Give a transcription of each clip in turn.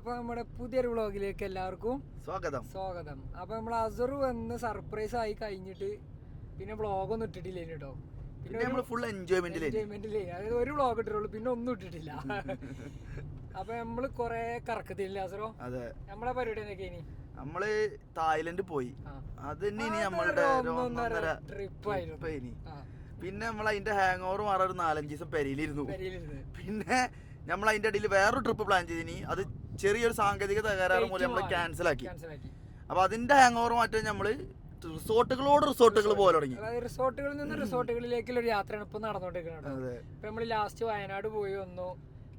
അപ്പൊ നമ്മുടെ പുതിയൊരു വ്ളോഗിലേക്ക് എല്ലാവർക്കും സ്വാഗതം. അപ്പൊ നമ്മൾ അസറു വന്ന് സർപ്രൈസ് ആയി കഴിഞ്ഞിട്ട് പിന്നെ വ്ളോഗൊന്നും ഇട്ടിട്ടില്ല കേട്ടോ. പിന്നെ ഫുൾ എൻജോയ്മെന്റില്ലേ, അതായത് ഒരു വ്ളോഗ് ഇട്ടിട്ടുള്ളൂ, പിന്നെ ഒന്നും ഇട്ടിട്ടില്ല. അപ്പൊ നമ്മള് കൊറേ കറക്കത്തില്ല അസറോ. അതെ, നമ്മളെ പരിപാടി എന്തൊക്കെ ഇനി നമ്മള് തായ്ലൻഡ് പോയി. അത് തന്നെ ഇനി നമ്മളുടെ ട്രിപ്പായിരുന്നു. പിന്നെ നമ്മൾ അതിന്റെ ഹാങ് ഓവർ മാറാൻ ഒരു 4-5 ദിവസം പെരയിലിരുന്നു. പിന്നെ നമ്മൾ അതിന്റെ ഇടയിൽ വേറൊരു ട്രിപ്പ് പ്ലാൻ ചെയ്തിനി. അത് ചെറിയൊരു സാങ്കേതിക തകരാറ് മൂലം നമ്മൾ ക്യാൻസൽ ആക്കി. അപ്പൊ അതിന്റെ ഹാങ് ഓവർ മാറ്റാൻ നമ്മള് റിസോർട്ടുകൾ പോലെ തുടങ്ങി. റിസോർട്ടുകളിൽ നിന്ന് റിസോർട്ടുകളിലേക്കുള്ള ഒരു യാത്രയാണ് ഇപ്പൊ നടന്നുകൊണ്ടിരിക്കുന്നത്. ഇപ്പൊ നമ്മള് ലാസ്റ്റ് വയനാട് പോയി വന്നു.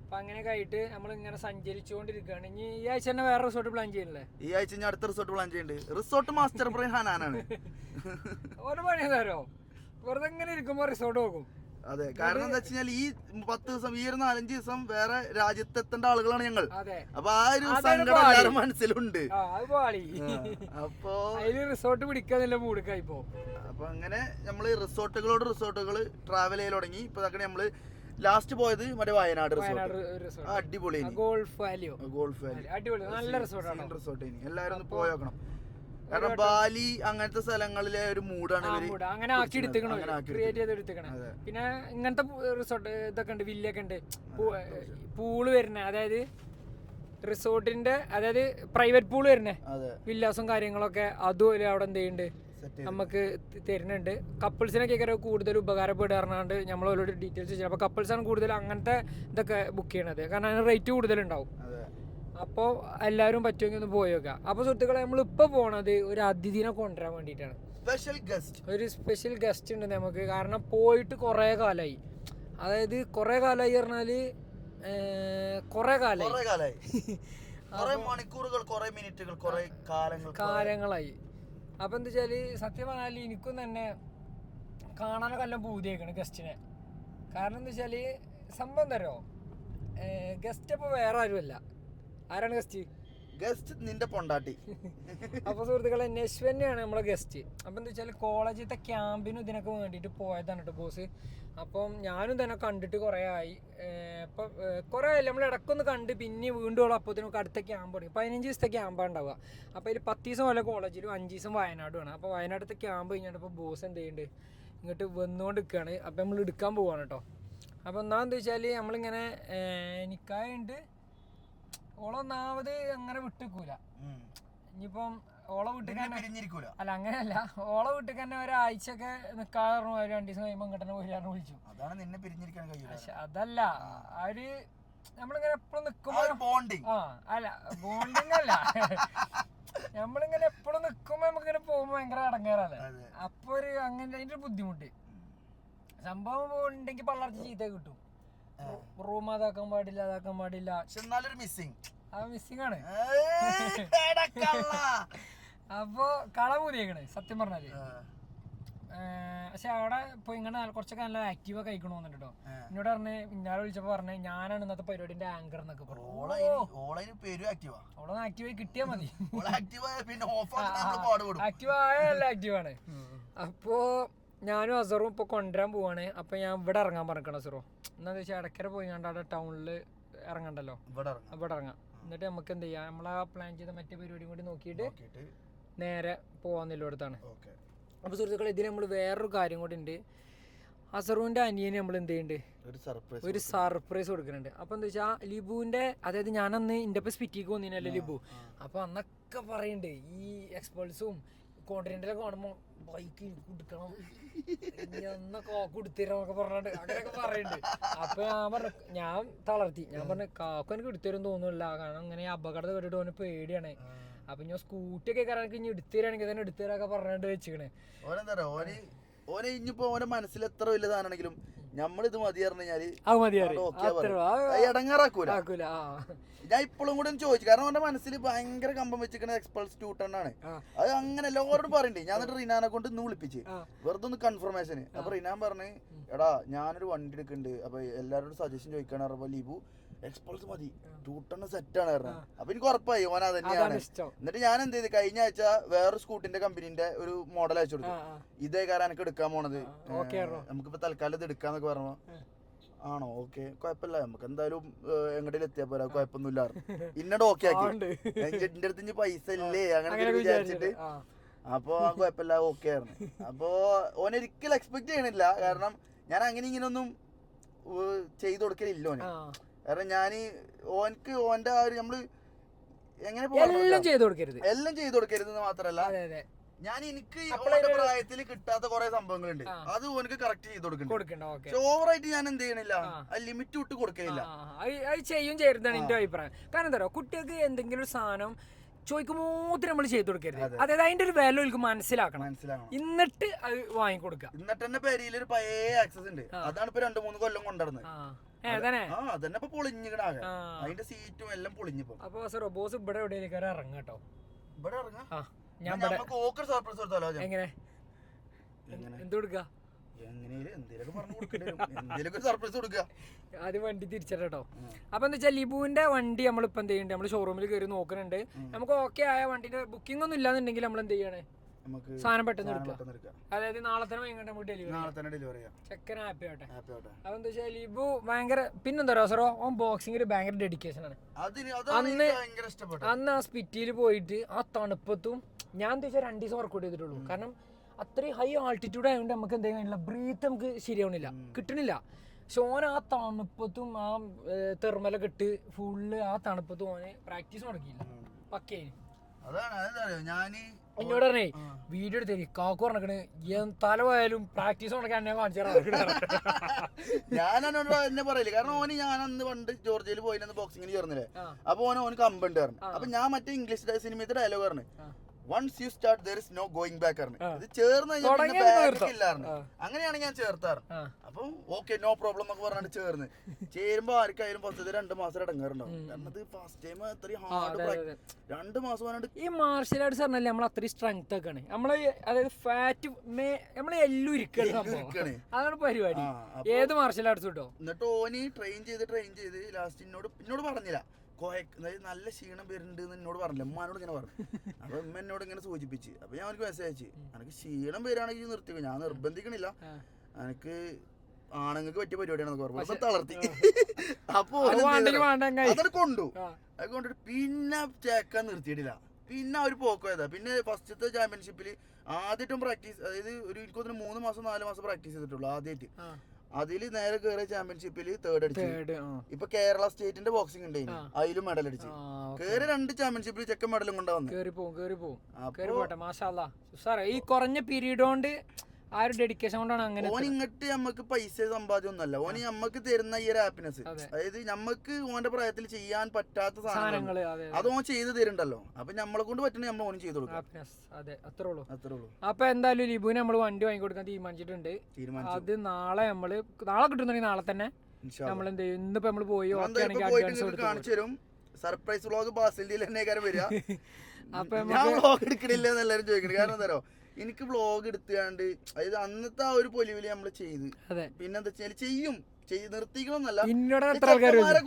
അപ്പൊ അങ്ങനെയൊക്കെ ആയിട്ട് നമ്മൾ ഇങ്ങനെ സഞ്ചരിച്ചുകൊണ്ടിരിക്കുകയാണ്. ഇനി ഈ ആഴ്ച തന്നെ വേറെ റിസോർട്ട് പ്ലാൻ ചെയ്യണില്ലേ? ഈ ആഴ്ച ഞാൻ അടുത്ത റിസോർട്ട് പ്ലാൻ ചെയ്യുന്നുണ്ട്. റിസോർട്ട് മാസ്റ്റർ ഹാനാനാണ്. ഓരോ പണി തരോ, വെറുതെ ഇങ്ങനെ ഇരിക്കുമ്പോ റിസോർട്ട് പോകും. അതെ, കാരണം എന്താ വെച്ചാൽ ഈ 10 ദിവസം, ഈ ഒരു 4-5 ദിവസം വേറെ രാജ്യത്തെത്തേണ്ട ആളുകളാണ് ഞങ്ങൾ. അപ്പൊ ആ ഒരു സങ്കടം എല്ലാവരും മനസ്സിലുണ്ട്. അപ്പൊ റിസോർട്ട് പിടിക്കാന്നില്ല മൂടുക്കായി ഇപ്പോ. അപ്പൊ അങ്ങനെ നമ്മള് റിസോർട്ടുകൾ ട്രാവൽ ചെയ്യൽ തുടങ്ങി. ഇപ്പൊ നമ്മള് ലാസ്റ്റ് പോയത് മറ്റേ വയനാട് റിസോർട്ട്. അടിപൊളി ഗോൾഫ് വാലി, അടിപൊളി നല്ല റിസോർട്ട്. എല്ലാവരും ഒന്ന് പോയി നോക്കണം. കാരണം ബാലി അങ്ങനത്തെ സ്ഥലങ്ങളിലെ ഒരു മൂഡാണ് അങ്ങനെ ആക്കി എടുത്തേക്കണ, ക്രിയേറ്റ് ചെയ്ത് എടുത്തേക്കണ. പിന്നെ ഇങ്ങനത്തെ റിസോർട്ട് ഇതൊക്കെ ഉണ്ട്, വില്ലൊക്കെ ഉണ്ട്, പൂള് വരുന്നേ, അതായത് റിസോർട്ടിന്റെ അതായത് പ്രൈവറ്റ് പൂള് വരുന്നേ, വില്ലാസും കാര്യങ്ങളൊക്കെ അതുപോലെ അവിടെ എന്ത് ചെയ്യുന്നുണ്ട് നമുക്ക് തരുന്നുണ്ട്. കപ്പിൾസിനൊക്കെ കൂടുതൽ ഉപകാരപ്പെടാറുണ്ട്. നമ്മൾ ഓരോട് ഡീറ്റെയിൽസ് ചെയ്യണം. അപ്പൊ കപ്പിൾസാണ് കൂടുതൽ അങ്ങനത്തെ ഇതൊക്കെ ബുക്ക് ചെയ്യണത്, കാരണം അതിന് റേറ്റ് കൂടുതലുണ്ടാവും. അപ്പോൾ എല്ലാവരും പറ്റുമെങ്കിൽ ഒന്ന് പോയി നോക്കാം. അപ്പോൾ സുഹൃത്തുക്കളെ, നമ്മളിപ്പോൾ പോണത് ഒരു അതിഥിനെ കൊണ്ടുവരാൻ വേണ്ടിയിട്ടാണ്. ഒരു സ്പെഷ്യൽ ഗസ്റ്റ് ഉണ്ട് നമുക്ക്. കാരണം പോയിട്ട് കുറേ കാലമായി, അതായത് കുറേ കാലമായി പറഞ്ഞാൽ കുറേ കാലങ്ങളായി. അപ്പം എന്താ വെച്ചാൽ സത്യം പറഞ്ഞാൽ എനിക്കും തന്നെ കാണാനൊക്കെ എല്ലാം പൂതിയാക്കണം ഗസ്റ്റിനെ. കാരണം എന്താ വെച്ചാൽ സംഭവം തരോ, ഗസ്റ്റ് അപ്പോൾ വേറെ ആരുമല്ല. ആരാണ് ഗസ്റ്റ്? നിന്റെ പൊണ്ടാട്ടി. അപ്പൊ സുഹൃത്തുക്കളെ, നശ്വന്നെയാണ് നമ്മളെ ഗസ്റ്റ്. അപ്പൊ എന്താ വെച്ചാൽ കോളേജിലത്തെ ക്യാമ്പിനും ഇതിനൊക്കെ വേണ്ടിയിട്ട് പോയതാണ് കേട്ടോ ബോസ്. അപ്പം ഞാനും തന്നെ കണ്ടിട്ട് കുറേ ആയി. ഇപ്പം കുറേ ആയില്ല, നമ്മൾ ഇടയ്ക്കൊന്ന് കണ്ട് പിന്നെ വീണ്ടും അപ്പോഴത്തേനും അടുത്ത ക്യാമ്പ് തുടങ്ങി. 15 ദിവസത്തെ ക്യാമ്പാണ് ഉണ്ടാവുക. അപ്പോൾ അതിൽ 10 ദിവസം പോലെ കോളേജിലും 5 ദിവസം വയനാടുമാണ്. അപ്പോൾ വയനാട്ടിലത്തെ ക്യാമ്പ് കഴിഞ്ഞിട്ട് ഇപ്പോൾ ബോസ് എന്ത് ചെയ്യുന്നുണ്ട്, ഇങ്ങോട്ട് വന്നുകൊണ്ട് നിൽക്കുകയാണ്. അപ്പോൾ നമ്മൾ എടുക്കാൻ പോവാണ് കേട്ടോ. അപ്പോൾ എന്താണെന്ന് വെച്ചാൽ നമ്മളിങ്ങനെ നിൽക്കാനുണ്ട്. ഓളൊന്നാമത് അങ്ങനെ വിട്ടിക്കൂല. ഇനിയിപ്പം ഓളെ വീട്ടിൽ അല്ല, അങ്ങനെയല്ല, ഓളെ വീട്ടിൽ തന്നെ ഒരാഴ്ചയൊക്കെ നിക്കാറുണ്ട്. 2 ദിവസം കഴിയുമ്പോൾ ഇങ്ങോട്ട് പോയി വിളിച്ചു. പക്ഷെ അതല്ല, അവര് നമ്മളിങ്ങനെ എപ്പോഴും നിക്കുമ്പോ അല്ല ബോണ്ടിങ് അല്ല, നമ്മളിങ്ങനെ എപ്പോഴും നിക്കുമ്പോ നമുക്കിങ്ങനെ പോകുമ്പോ ഭയങ്കര അടങ്ങാറല്ലേ. അപ്പൊ ഒരു അങ്ങനെ അതിന്റെ ഒരു ബുദ്ധിമുട്ട് സംഭവം ഉണ്ടെങ്കിൽ പള്ളർച്ച് ചീത്ത കിട്ടും. റൂം അതാക്കാൻ പാടില്ല മിസ്സിംഗ് ആണ്. അപ്പൊ കള പൂതിയേക്കണേ സത്യം പറഞ്ഞാല്. പക്ഷെ അവിടെ പോയി ഇങ്ങനെ കുറച്ചൊക്കെ നല്ല ആക്റ്റീവാ കഴിക്കണോ കേട്ടോ. എന്നോട് പറഞ്ഞ് ഇന്നാളെ വിളിച്ചപ്പോ പറഞ്ഞേ ഞാനാണ് ഇന്നത്തെ പരിപാടിന്റെ ആങ്കർ എന്നൊക്കെ പറഞ്ഞു. ഓളെ ആക്റ്റീവായി കിട്ടിയാ മതി. ആക്റ്റീവായ നല്ല ആക്റ്റീവാണ്. അപ്പോ ഞാനും അസറും ഇപ്പൊ കൊണ്ടുവരാൻ പോവാണ്. അപ്പൊ ഞാൻ ഇവിടെ ഇറങ്ങാൻ പറഞ്ഞിക്കണം അസറോ. എന്താന്ന് വെച്ചാൽ ഇടയ്ക്കര പോയി കണ്ട് അവിടെ ടൗണില് ഇറങ്ങണ്ടല്ലോ, ഇവിടെ ഇറങ്ങാം. എന്നിട്ട് നമുക്ക് എന്ത് ചെയ്യാം, നമ്മളാ പ്ലാൻ ചെയ്ത മറ്റേ പരിപാടിയും കൂടി നോക്കിയിട്ട് നേരെ പോവാന്നില്ലോടത്താണ്. അപ്പൊ സുഹൃത്തുക്കളെ, ഇതിൽ നമ്മൾ വേറൊരു കാര്യം കൂടി ഉണ്ട്. അസറുവിന്റെ അനിയന് നമ്മൾ എന്ത് ചെയ്യുന്നുണ്ട്, ഒരു സർപ്രൈസ് കൊടുക്കുന്നുണ്ട്. അപ്പൊ എന്താ വെച്ചാൽ ലിബുവിന്റെ, അതായത് ഞാനന്ന് ഇന്റെ ഒപ്പം സ്പിറ്റിക്ക് വന്നിനല്ലേ ലിബു. അപ്പൊ അന്നൊക്കെ പറയുന്നുണ്ട് ഈ എക്സ്പൾസും കോണ്ടിനെന്റലൊക്കെ കാണുമ്പോ ബൈക്ക് കൊടുക്കണം, എന്നൊക്കെ കൊടുത്തരാന്നൊക്കെ പറഞ്ഞിട്ട് അങ്ങനെയൊക്കെ പറയുന്നുണ്ട്. അപ്പൊ ഞാൻ തളർത്തി. ഞാൻ പറഞ്ഞു കാക്കു എനിക്ക് എടുത്തരും തോന്നുന്നില്ല, കാരണം ഇങ്ങനെ അപകടം കേട്ടിട്ട് ഓന് പേടിയാണ്. അപ്പൊ ഞാൻ സ്കൂട്ടി ഒക്കെ കാരണം ഇനി എടുത്തരാണെങ്കിൽ തന്നെ എടുത്തരാക്കെ പറഞ്ഞിട്ട് വെച്ചിക്കണേ. ഓനെ ഇനിയിപ്പോ ഓന്റെ മനസ്സിൽ എത്ര വലിയ സാധനമാണെങ്കിലും നമ്മളിത് മതി പറഞ്ഞാല് ഇടങ്ങാറാക്കൂല. ഞാൻ ഇപ്പോഴും കൂടെ ചോദിച്ചു, കാരണം അവന്റെ മനസ്സിൽ ഭയങ്കര കമ്പം വെച്ചിരിക്കുന്ന എക്സ്പൾസ് 210 ആണ്. അത് അങ്ങനെ എല്ലാവരോടും പറയണ്ടേ. ഞാൻ എന്നിട്ട് റിനാനെ കൊണ്ട് ഇന്ന് വിളിപ്പിച്ച് വെറുതെ ഒന്ന് കൺഫർമേഷന്. അപ്പൊ റിനാൻ പറഞ്ഞ് എടാ ഞാനൊരു വണ്ടി എടുക്കുന്നുണ്ട്, അപ്പൊ എല്ലാവരോടും സജഷൻ ചോദിക്കാണ്. പറഞ്ഞപ്പോ ലിബു എക്സ്പൾസ് മതി, 210 സെറ്റാണ് പറഞ്ഞത്. അപ്പൊ എനിക്ക് ഉറപ്പായി ഓൻ അത് തന്നെയാണ്. എന്നിട്ട് ഞാൻ എന്ത് ചെയ്ത്, കഴിഞ്ഞ ആഴ്ച വേറൊരു സ്കൂട്ടിന്റെ കമ്പനീന്റെ ഒരു മോഡൽ അയച്ചു കൊടുത്തു. ഇതേ കാരണം എനിക്ക് എടുക്കാൻ പോണത്, നമുക്കിപ്പോ തൽക്കാലം ഇത് എടുക്കാന്നൊക്കെ പറഞ്ഞു. ആണോ ഓക്കെ കുഴപ്പമില്ല നമുക്ക് എന്തായാലും എങ്ങോട്ടേലും എത്തിയാ പോലെ കുഴപ്പമൊന്നുമില്ല ഇന്നോട് ഓക്കെ ആക്കി എന്റെ അടുത്ത് ഇനി പൈസ ഇല്ലേ അങ്ങനെ വിചാരിച്ചിട്ട് അപ്പൊ കുഴപ്പമില്ല ഓക്കെ ആയിരുന്നു. അപ്പൊ ഓനൊരിക്കലും എക്സ്പെക്ട് ചെയ്യണില്ല, കാരണം ഞാൻ അങ്ങനെ ഇങ്ങനെ ഒന്നും ചെയ്തു കൊടുക്കലില്ല ഓന്. കാരണം ഞാൻ ഓനക്ക് ഓന്റെ ആ ഒരു നമ്മള് എങ്ങനെ എല്ലാം ചെയ്തു കൊടുക്കരുത് മാത്രല്ല, ഞാൻ എനിക്ക് പ്രായത്തിൽ കിട്ടാത്ത കുറെ സംഭവങ്ങളുണ്ട്, അത് ഓനക്ക് കറക്റ്റ് ചെയ്ത് കൊടുക്കണ്ട. ഓവറായിട്ട് ഞാൻ എന്ത് ചെയ്യണില്ല, ലിമിറ്റ് വിട്ട് കൊടുക്കലില്ല. അത് ചെയ്യും ചെയ്യരുതാണ് എന്റെ അഭിപ്രായം. കാരണം എന്താ പറയുക, കുട്ടികൾക്ക് എന്തെങ്കിലും ഒരു സാധനം ചോദിക്കുമ്പോൾ നമ്മൾ ചെയ്തു കൊടുക്കരുത്. അതായത് അതിന്റെ ഒരു വാല്യൂ എനിക്ക് മനസ്സിലാക്കണം, എന്നിട്ട് അത് വാങ്ങിക്കൊടുക്കുക. എന്നിട്ട് തന്നെ പെരിയിൽ ഒരു പഴയ ആക്സസ് ഉണ്ട്, അതാണ് ഇപ്പൊ 2-3 കൊല്ലം കൊണ്ടുവരുന്നത്. അതന്നെ ഇപ്പൊ പൊളിഞ്ഞിക്കണാകെ, അതിന്റെ സീറ്റും എല്ലാം പൊളിഞ്ഞിപ്പോ. അപ്പൊ സാർ ബോസ് ഇവിടെ എവിടെയെങ്കിലും ഇറങ്ങാം കേട്ടോ. ഇവിടെ ഇറങ്ങാം, ഞാൻ സർപ്രൈസ് കൊടുത്താലോ? എങ്ങനെ എന്ത് കൊടുക്കുക, അത് വണ്ടി തിരിച്ചട്ടോ. അപ്പൊ എന്താ വെച്ചാൽ ലിബുവിന്റെ വണ്ടി നമ്മളിപ്പോ എന്ത് ചെയ്യുന്നുണ്ട്, നമ്മൾ ഷോറൂമിൽ കയറി നോക്കുന്നുണ്ട്. നമുക്ക് ഓക്കെ ആയ വണ്ടിന്റെ ബുക്കിംഗ് ഒന്നും ഇല്ലാന്നുണ്ടെങ്കിൽ നമ്മൾ എന്ത് ചെയ്യണേ, സാധനം പെട്ടെന്ന് എടുക്കുക. അതായത് നാളെ തന്നെ വൈകിട്ട് നമുക്ക് ഡെലിവറി ചെയ്യാം. ചെക്കൻ ഹാപ്പി ആവട്ടെ. അപ്പൊ എന്താ വെച്ചാൽ ലിബു ഭയങ്കര, പിന്നെന്താ പറയുക സാറോ, ഓൻ ബോക്സിംഗിൽ ഭയങ്കര ഡെഡിക്കേഷൻ ആണ്. അന്ന് ആ സ്പിറ്റിയിൽ പോയിട്ട് ആ തണുപ്പത്തും ഞാൻ എന്താ വെച്ചാൽ 2 ദിവസം വർക്കൗട്ട് ചെയ്തിട്ടുള്ളൂ. കാരണം അത്രയും ഹൈ ആൾട്ടിറ്റ്യൂഡ് ആയതുകൊണ്ട് നമുക്ക് എന്തെങ്കിലും കഴിയില്ല, ബ്രീത്ത് നമുക്ക് ശരിയാവണില്ല, കിട്ടണില്ല. പക്ഷെ ഓൻ ആ തണുപ്പത്തും ആ തെർമലൊക്കെ ഇട്ട് ഫുള്ള് ആ തണുപ്പത്തും ഓന് പ്രാക്ടീസ് മുടക്കിയില്ല, പക്കേന്. എന്നോട് പറഞ്ഞേ വീഡിയോ എടുത്തേ കാക്കു പറഞ്ഞേ തല പോയാലും പ്രാക്ടീസ് മുടക്കാൻ ഞാൻ കാണിച്ചു ഞാനോട് എന്നെ പറയില്ല. കാരണം ഓന് ഞാൻ അന്ന് പണ്ട് ജോർജിയയിൽ പോയി ബോക്സിങ്ങിന് ചേർന്നില്ലേ, അപ്പൊ ഓന് കമ്പണ്ട് പറഞ്ഞു. അപ്പൊ ഞാൻ മറ്റേ ഇംഗ്ലീഷ് സിനിമയുടെ ഡയലോഗ് പറഞ്ഞു, once you start there is no going back ആണ്. ഇത് ചേർന്ന് അങ്ങനെയാണ് ഞാൻ ചേർത്താറ്. അപ്പൊ ഓക്കെ നോ പ്രോബ്ലം എന്നൊക്കെ പറഞ്ഞിട്ട് ചേരുമ്പോ ആർക്കായാലും 2 മാസം ഇടങ്ങാറുണ്ടാവും. കാരണം ഇത് ഫസ്റ്റ് ടൈം അത്രയും ഹാർഡ് 2 മാസം പറഞ്ഞിട്ട്. ഈ മാർഷൽ ആർട്സ് പറഞ്ഞാൽ നമ്മൾ അത്രയും സ്ട്രെങ്ത് ഒക്കെ ആണ്, നമ്മള് അതായത് ഫാറ്റ് നമ്മളെ എല്ലാം ഇരിക്കണേ, അതാണ് പരിപാടി ഏത് മാർഷൽ ആർട്സ് കിട്ടോ. എന്നിട്ട് ഓന് ട്രെയിൻ ചെയ്ത് ലാസ്റ്റ് എന്നോട് പറഞ്ഞില്ല, നല്ല ക്ഷീണം വരുന്നുണ്ട് എന്നോട് പറഞ്ഞില്ല, ഉമ്മാനോട് ഇങ്ങനെ പറഞ്ഞു. അപ്പൊ ഉമ്മ എന്നോട് ഇങ്ങനെ സൂചിപ്പിച്ച്. അപ്പൊ ഞാൻ അവർക്ക് മെസ്സേജ് അയച്ചു, എനിക്ക് ക്ഷീണം വരികയാണെങ്കിൽ നിർത്തിക്കോ, ഞാൻ നിർബന്ധിക്കണില്ല, എനിക്ക് ആണുങ്ങൾക്ക് പറ്റിയ പരിപാടിയാണെന്ന് പറഞ്ഞു. തളർത്തി. അപ്പൊ അതൊക്കെ കൊണ്ടിട്ട് പിന്നെ ചേക്കാൻ നിർത്തിയിട്ടില്ല. പിന്നെ അവര് പോയതാ. പിന്നെ ഫസ്റ്റത്തെ ചാമ്പ്യൻഷിപ്പില് ആദ്യമായിട്ടും പ്രാക്ടീസ്, അതായത് എനിക്കൊരു 3 മാസം 4 മാസം പ്രാക്ടീസ് ചെയ്തിട്ടുള്ളൂ ആദ്യമായിട്ട്. അതില് നേരെ കയറിയ ചാമ്പ്യൻഷിപ്പില് 3rd അടിച്ചു. ഇപ്പൊ കേരള സ്റ്റേറ്റിന്റെ ബോക്സിംഗ് ഉണ്ട്, അതിലും മെഡൽ അടിച്ചു. കേറി 2 ചാമ്പ്യൻഷിപ്പിൽ ചെക്കൻ മെഡലും കൊണ്ടുവന്നു. ഈ കുറഞ്ഞ പീരീഡ് കൊണ്ട് ആ ഒരു ഡെഡിക്കേഷൻ കൊണ്ടാണ് അങ്ങനെ. ഓൻ ഇങ്ങോട്ട് നമുക്ക് പൈസ സമ്പാദ്യം ഒന്നല്ല, ഓന് നമുക്ക് തരുന്ന ഈ ഒരു ഹാപ്പിനെസ്, അതായത് നമുക്ക് ഓന്റെ പ്രായത്തിൽ ചെയ്യാൻ പറ്റാത്ത സാധനങ്ങൾ അത് ഓൻ ചെയ്ത് തരുന്നുണ്ടല്ലോ. അപ്പൊ നമ്മളെ കൊണ്ട് പറ്റുന്ന നമ്മൾ ഓനും ചെയ്ത് കൊടുക്കും. അതെ, അത്രേ ഉള്ളൂ. അപ്പൊ എന്തായാലും ലിബുവിന് നമ്മള് വണ്ടി വാങ്ങിക്കൊടുക്കാൻ തീരുമാനിച്ചിട്ടുണ്ട്. അത് നാളെ കിട്ടുന്നുണ്ടെങ്കിൽ നാളെ തന്നെ നമ്മൾ എന്ത് ചെയ്യും, ഇന്നിപ്പോ നമ്മള് പോയി കാണിച്ചു തരും. സർപ്രൈസ് വ്ളോഗ് ബാസിൽ തന്നെ വരിക. അപ്പൊ ഞാൻ വ്ളോഗ് എടുക്കണില്ല എന്ന് എല്ലാരും ചോദിക്കണം. കാരണം എന്താ എനിക്ക് വ്ളോഗ് എടുത്താണ്ട്, അതായത് അന്നത്തെ ആ ഒരു പൊലിവില് നമ്മള് ചെയ്ത്, പിന്നെ എന്താ വെച്ചാൽ ചെയ്യും നിർത്തിക്കണമെന്നല്ല,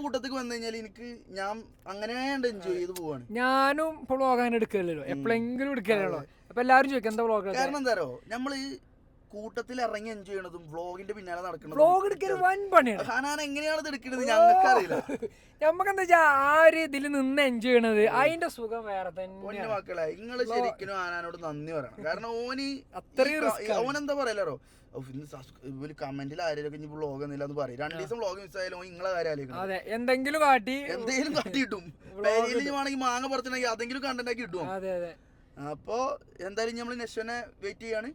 കൂട്ടത്തേക്ക് വന്നു കഴിഞ്ഞാൽ എനിക്ക് ഞാൻ അങ്ങനെ എൻജോയ് ചെയ്ത് പോവാണ്. ഞാനും ഇപ്പൊ വ്ളോഗ് അങ്ങനെ എടുക്കല്ലോ, എപ്പോഴെങ്കിലും എടുക്കാനുള്ളൂ. അപ്പൊ എല്ലാരും ചോദിക്കും എന്താ വ്ളോഗ്. കാരണം എന്താ നമ്മള് കൂട്ടത്തിൽ ഇറങ്ങി എൻജോയ് ചെയ്യണതും വ്ളോഗിന്റെ പിന്നാലെ നടക്കുന്നത്, വ്ളോഗ് എടുക്കൽ വൻ പണിയാണ്. ഹാനാൻ എങ്ങനെയാണ് ഇത് എടുക്കുന്നത് ഞങ്ങൾക്ക് അറിയില്ല. നമുക്കെന്താ വെച്ചാ ആ ഒരു ഇതിൽ നിന്ന് എൻജോയ് ചെയ്യണത് അതിന്റെ സുഖം വേറെ തന്നെ. മക്കളെ നിങ്ങള് ശരിക്കും ഹാനാനോട് നന്ദി പറയണം. കാരണം ഓന് അത്രയും ഓനെന്താ പറയലോ, കമന്റിൽ ആരെയൊക്കെ ഇനി വ്ളോഗ് എന്നില്ല എന്ന് പറയും. 2 ദിവസം വ്ളോഗ് മിസ്സായാലും നിങ്ങളെ കാര്യം എന്തെങ്കിലും കാട്ടിയിട്ടും വേണമെങ്കിൽ മാങ്ങ പറിച്ചിട്ടുണ്ടെങ്കിൽ അതെങ്കിലും കണ്ടന്റ് ആക്കി കിട്ടും. അപ്പൊ എന്തായാലും നമ്മള് നെക്സ്റ്റ് വെയിറ്റ് ചെയ്യാണ്.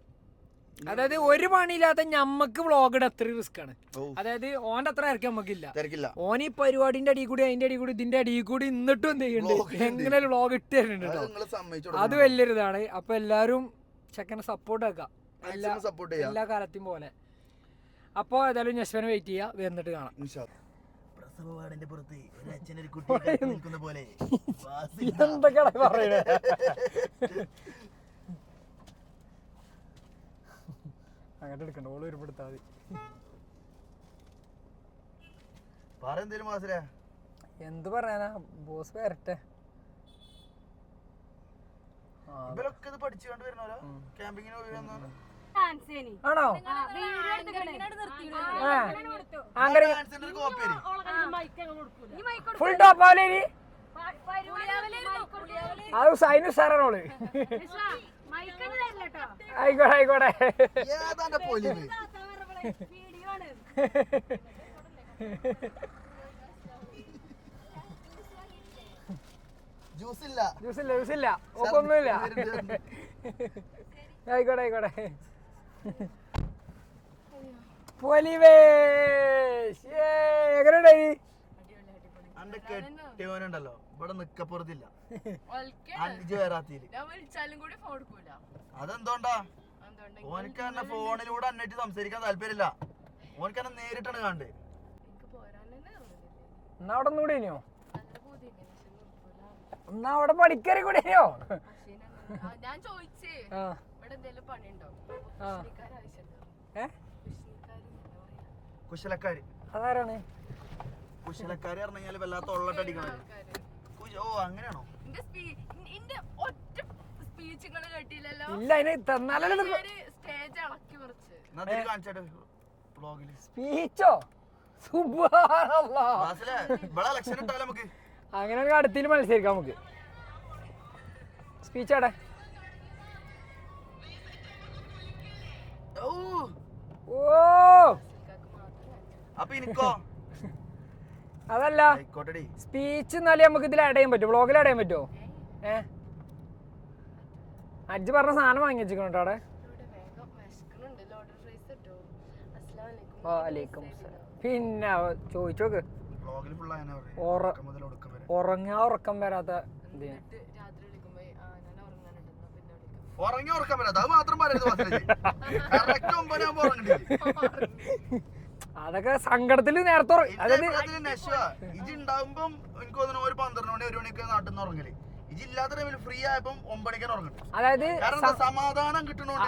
അതായത് ഒരു പണിയില്ലാത്ത ഞമ്മക്ക് വ്ളോഗ് ഇട അത്ര റിസ്ക് ആണ്. അതായത് ഓന്റെ അത്ര ഇറക്കി നമുക്കില്ല. ഓൻ ഈ പരിപാടിന്റെ അടിയിൽ കൂടി അതിന്റെ അടിയിൽ കൂടി ഇതിന്റെ അടിയിൽ കൂടി ഇന്നിട്ടും എന്ത് ചെയ്യുന്നുണ്ട്, എങ്ങനെ വ്ളോഗ് ഇട്ട് തരുന്നുണ്ട്. അത് വലിയൊരു ഇതാണ്. അപ്പൊ എല്ലാരും ചെക്കനെ സപ്പോർട്ട് ആക്കാം, എല്ലാ കാലത്തെയും പോലെ. അപ്പൊ ഏതായാലും നെക്സ്റ്റ് വെയിറ്റ് ചെയ്യാ, വരുന്നിട്ട് കാണാം. എന്തൊക്കെയാണ് പറയുന്നത്? അങ്ങനെ എടുക്കണ്ട, ഓള് ഒരുപ്പെടുത്താ മതി. എന്ത് പറയാനാ, ബോസ് വരട്ടെ. ആണോ ഫുൾ ടോപ്പ് ആവലേ അത് സൈനു സാറാണോള് ആയിക്കോട്ടെ ആയിക്കോട്ടെ ജ്യൂസില്ല ജ്യൂസില്ല ഒപ്പൊന്നുമില്ല ആയിക്കോട്ടെ ആയിക്കോട്ടെ എങ്ങനെയുണ്ടായി കെട്ടിയോനുണ്ടല്ലോ ഇവിടെ നിക്കപ്പുറത്തില്ല അഞ്ചു പേരാത്തിയില് അതെന്തോണ്ടാ ഓനക്ക് തന്നെ ഫോണിലൂടെ അന്നിട്ട് സംസാരിക്കാൻ താല്പര്യമില്ല ഓനക്ക് തന്നെ നേരിട്ടാണ് കണ്ട് എന്നാ അവിടെ ഒന്നുകൂടെ ഇനിയോ എന്നാ അവിടെ പഠിക്കാറി കൂടെയോ ഞാൻ ചോദിച്ചേ ഇവിടെ എന്തെങ്കിലും പണിയുണ്ടോ കുശലക്കാര് അതാരാണ് കുശലക്കാര് പറഞ്ഞു കഴിഞ്ഞാല് വല്ലാത്ത ഒള്ളട്ട് അടിക്കണത് ഓ അങ്ങനെയാണോ ഇല്ല അതിന് തന്നാലല്ലോ സ്പീച്ചോ അങ്ങനെ അടുത്തിൽ മത്സരിക്കാം നമുക്ക് സ്പീച്ച് ആടെ ഓ അപ്പൊ എനിക്കോ അതല്ല സ്പീച്ച് എന്നാലും നമുക്ക് ഇതിൽ ആഡ് ചെയ്യാൻ പറ്റുമോ വ്ളോഗിൽ ആഡ് ചെയ്യാൻ പറ്റുമോ അജ്ജ് പറഞ്ഞ സാധനം വാങ്ങി വെച്ചിട്ടോ അവിടെ പിന്നെ ചോദിച്ചോക്ക് ഉറക്കം വരാത്ത അതൊക്കെ സങ്കടത്തില് നേരത്തെ ഇണ്ടാവുമ്പം എനിക്ക് തോന്നുന്നു ഒരു 12 മണി 1 മണിക്ക് നാട്ടിൽ നിന്ന് ഉറങ്ങല് ഇല്ലാത്ത ടൈമിൽ ഫ്രീ ആയപ്പം 9 മണിക്കാണ് ഉറങ്ങുന്നത്. അതായത് സമാധാനം കിട്ടണോണ്ട്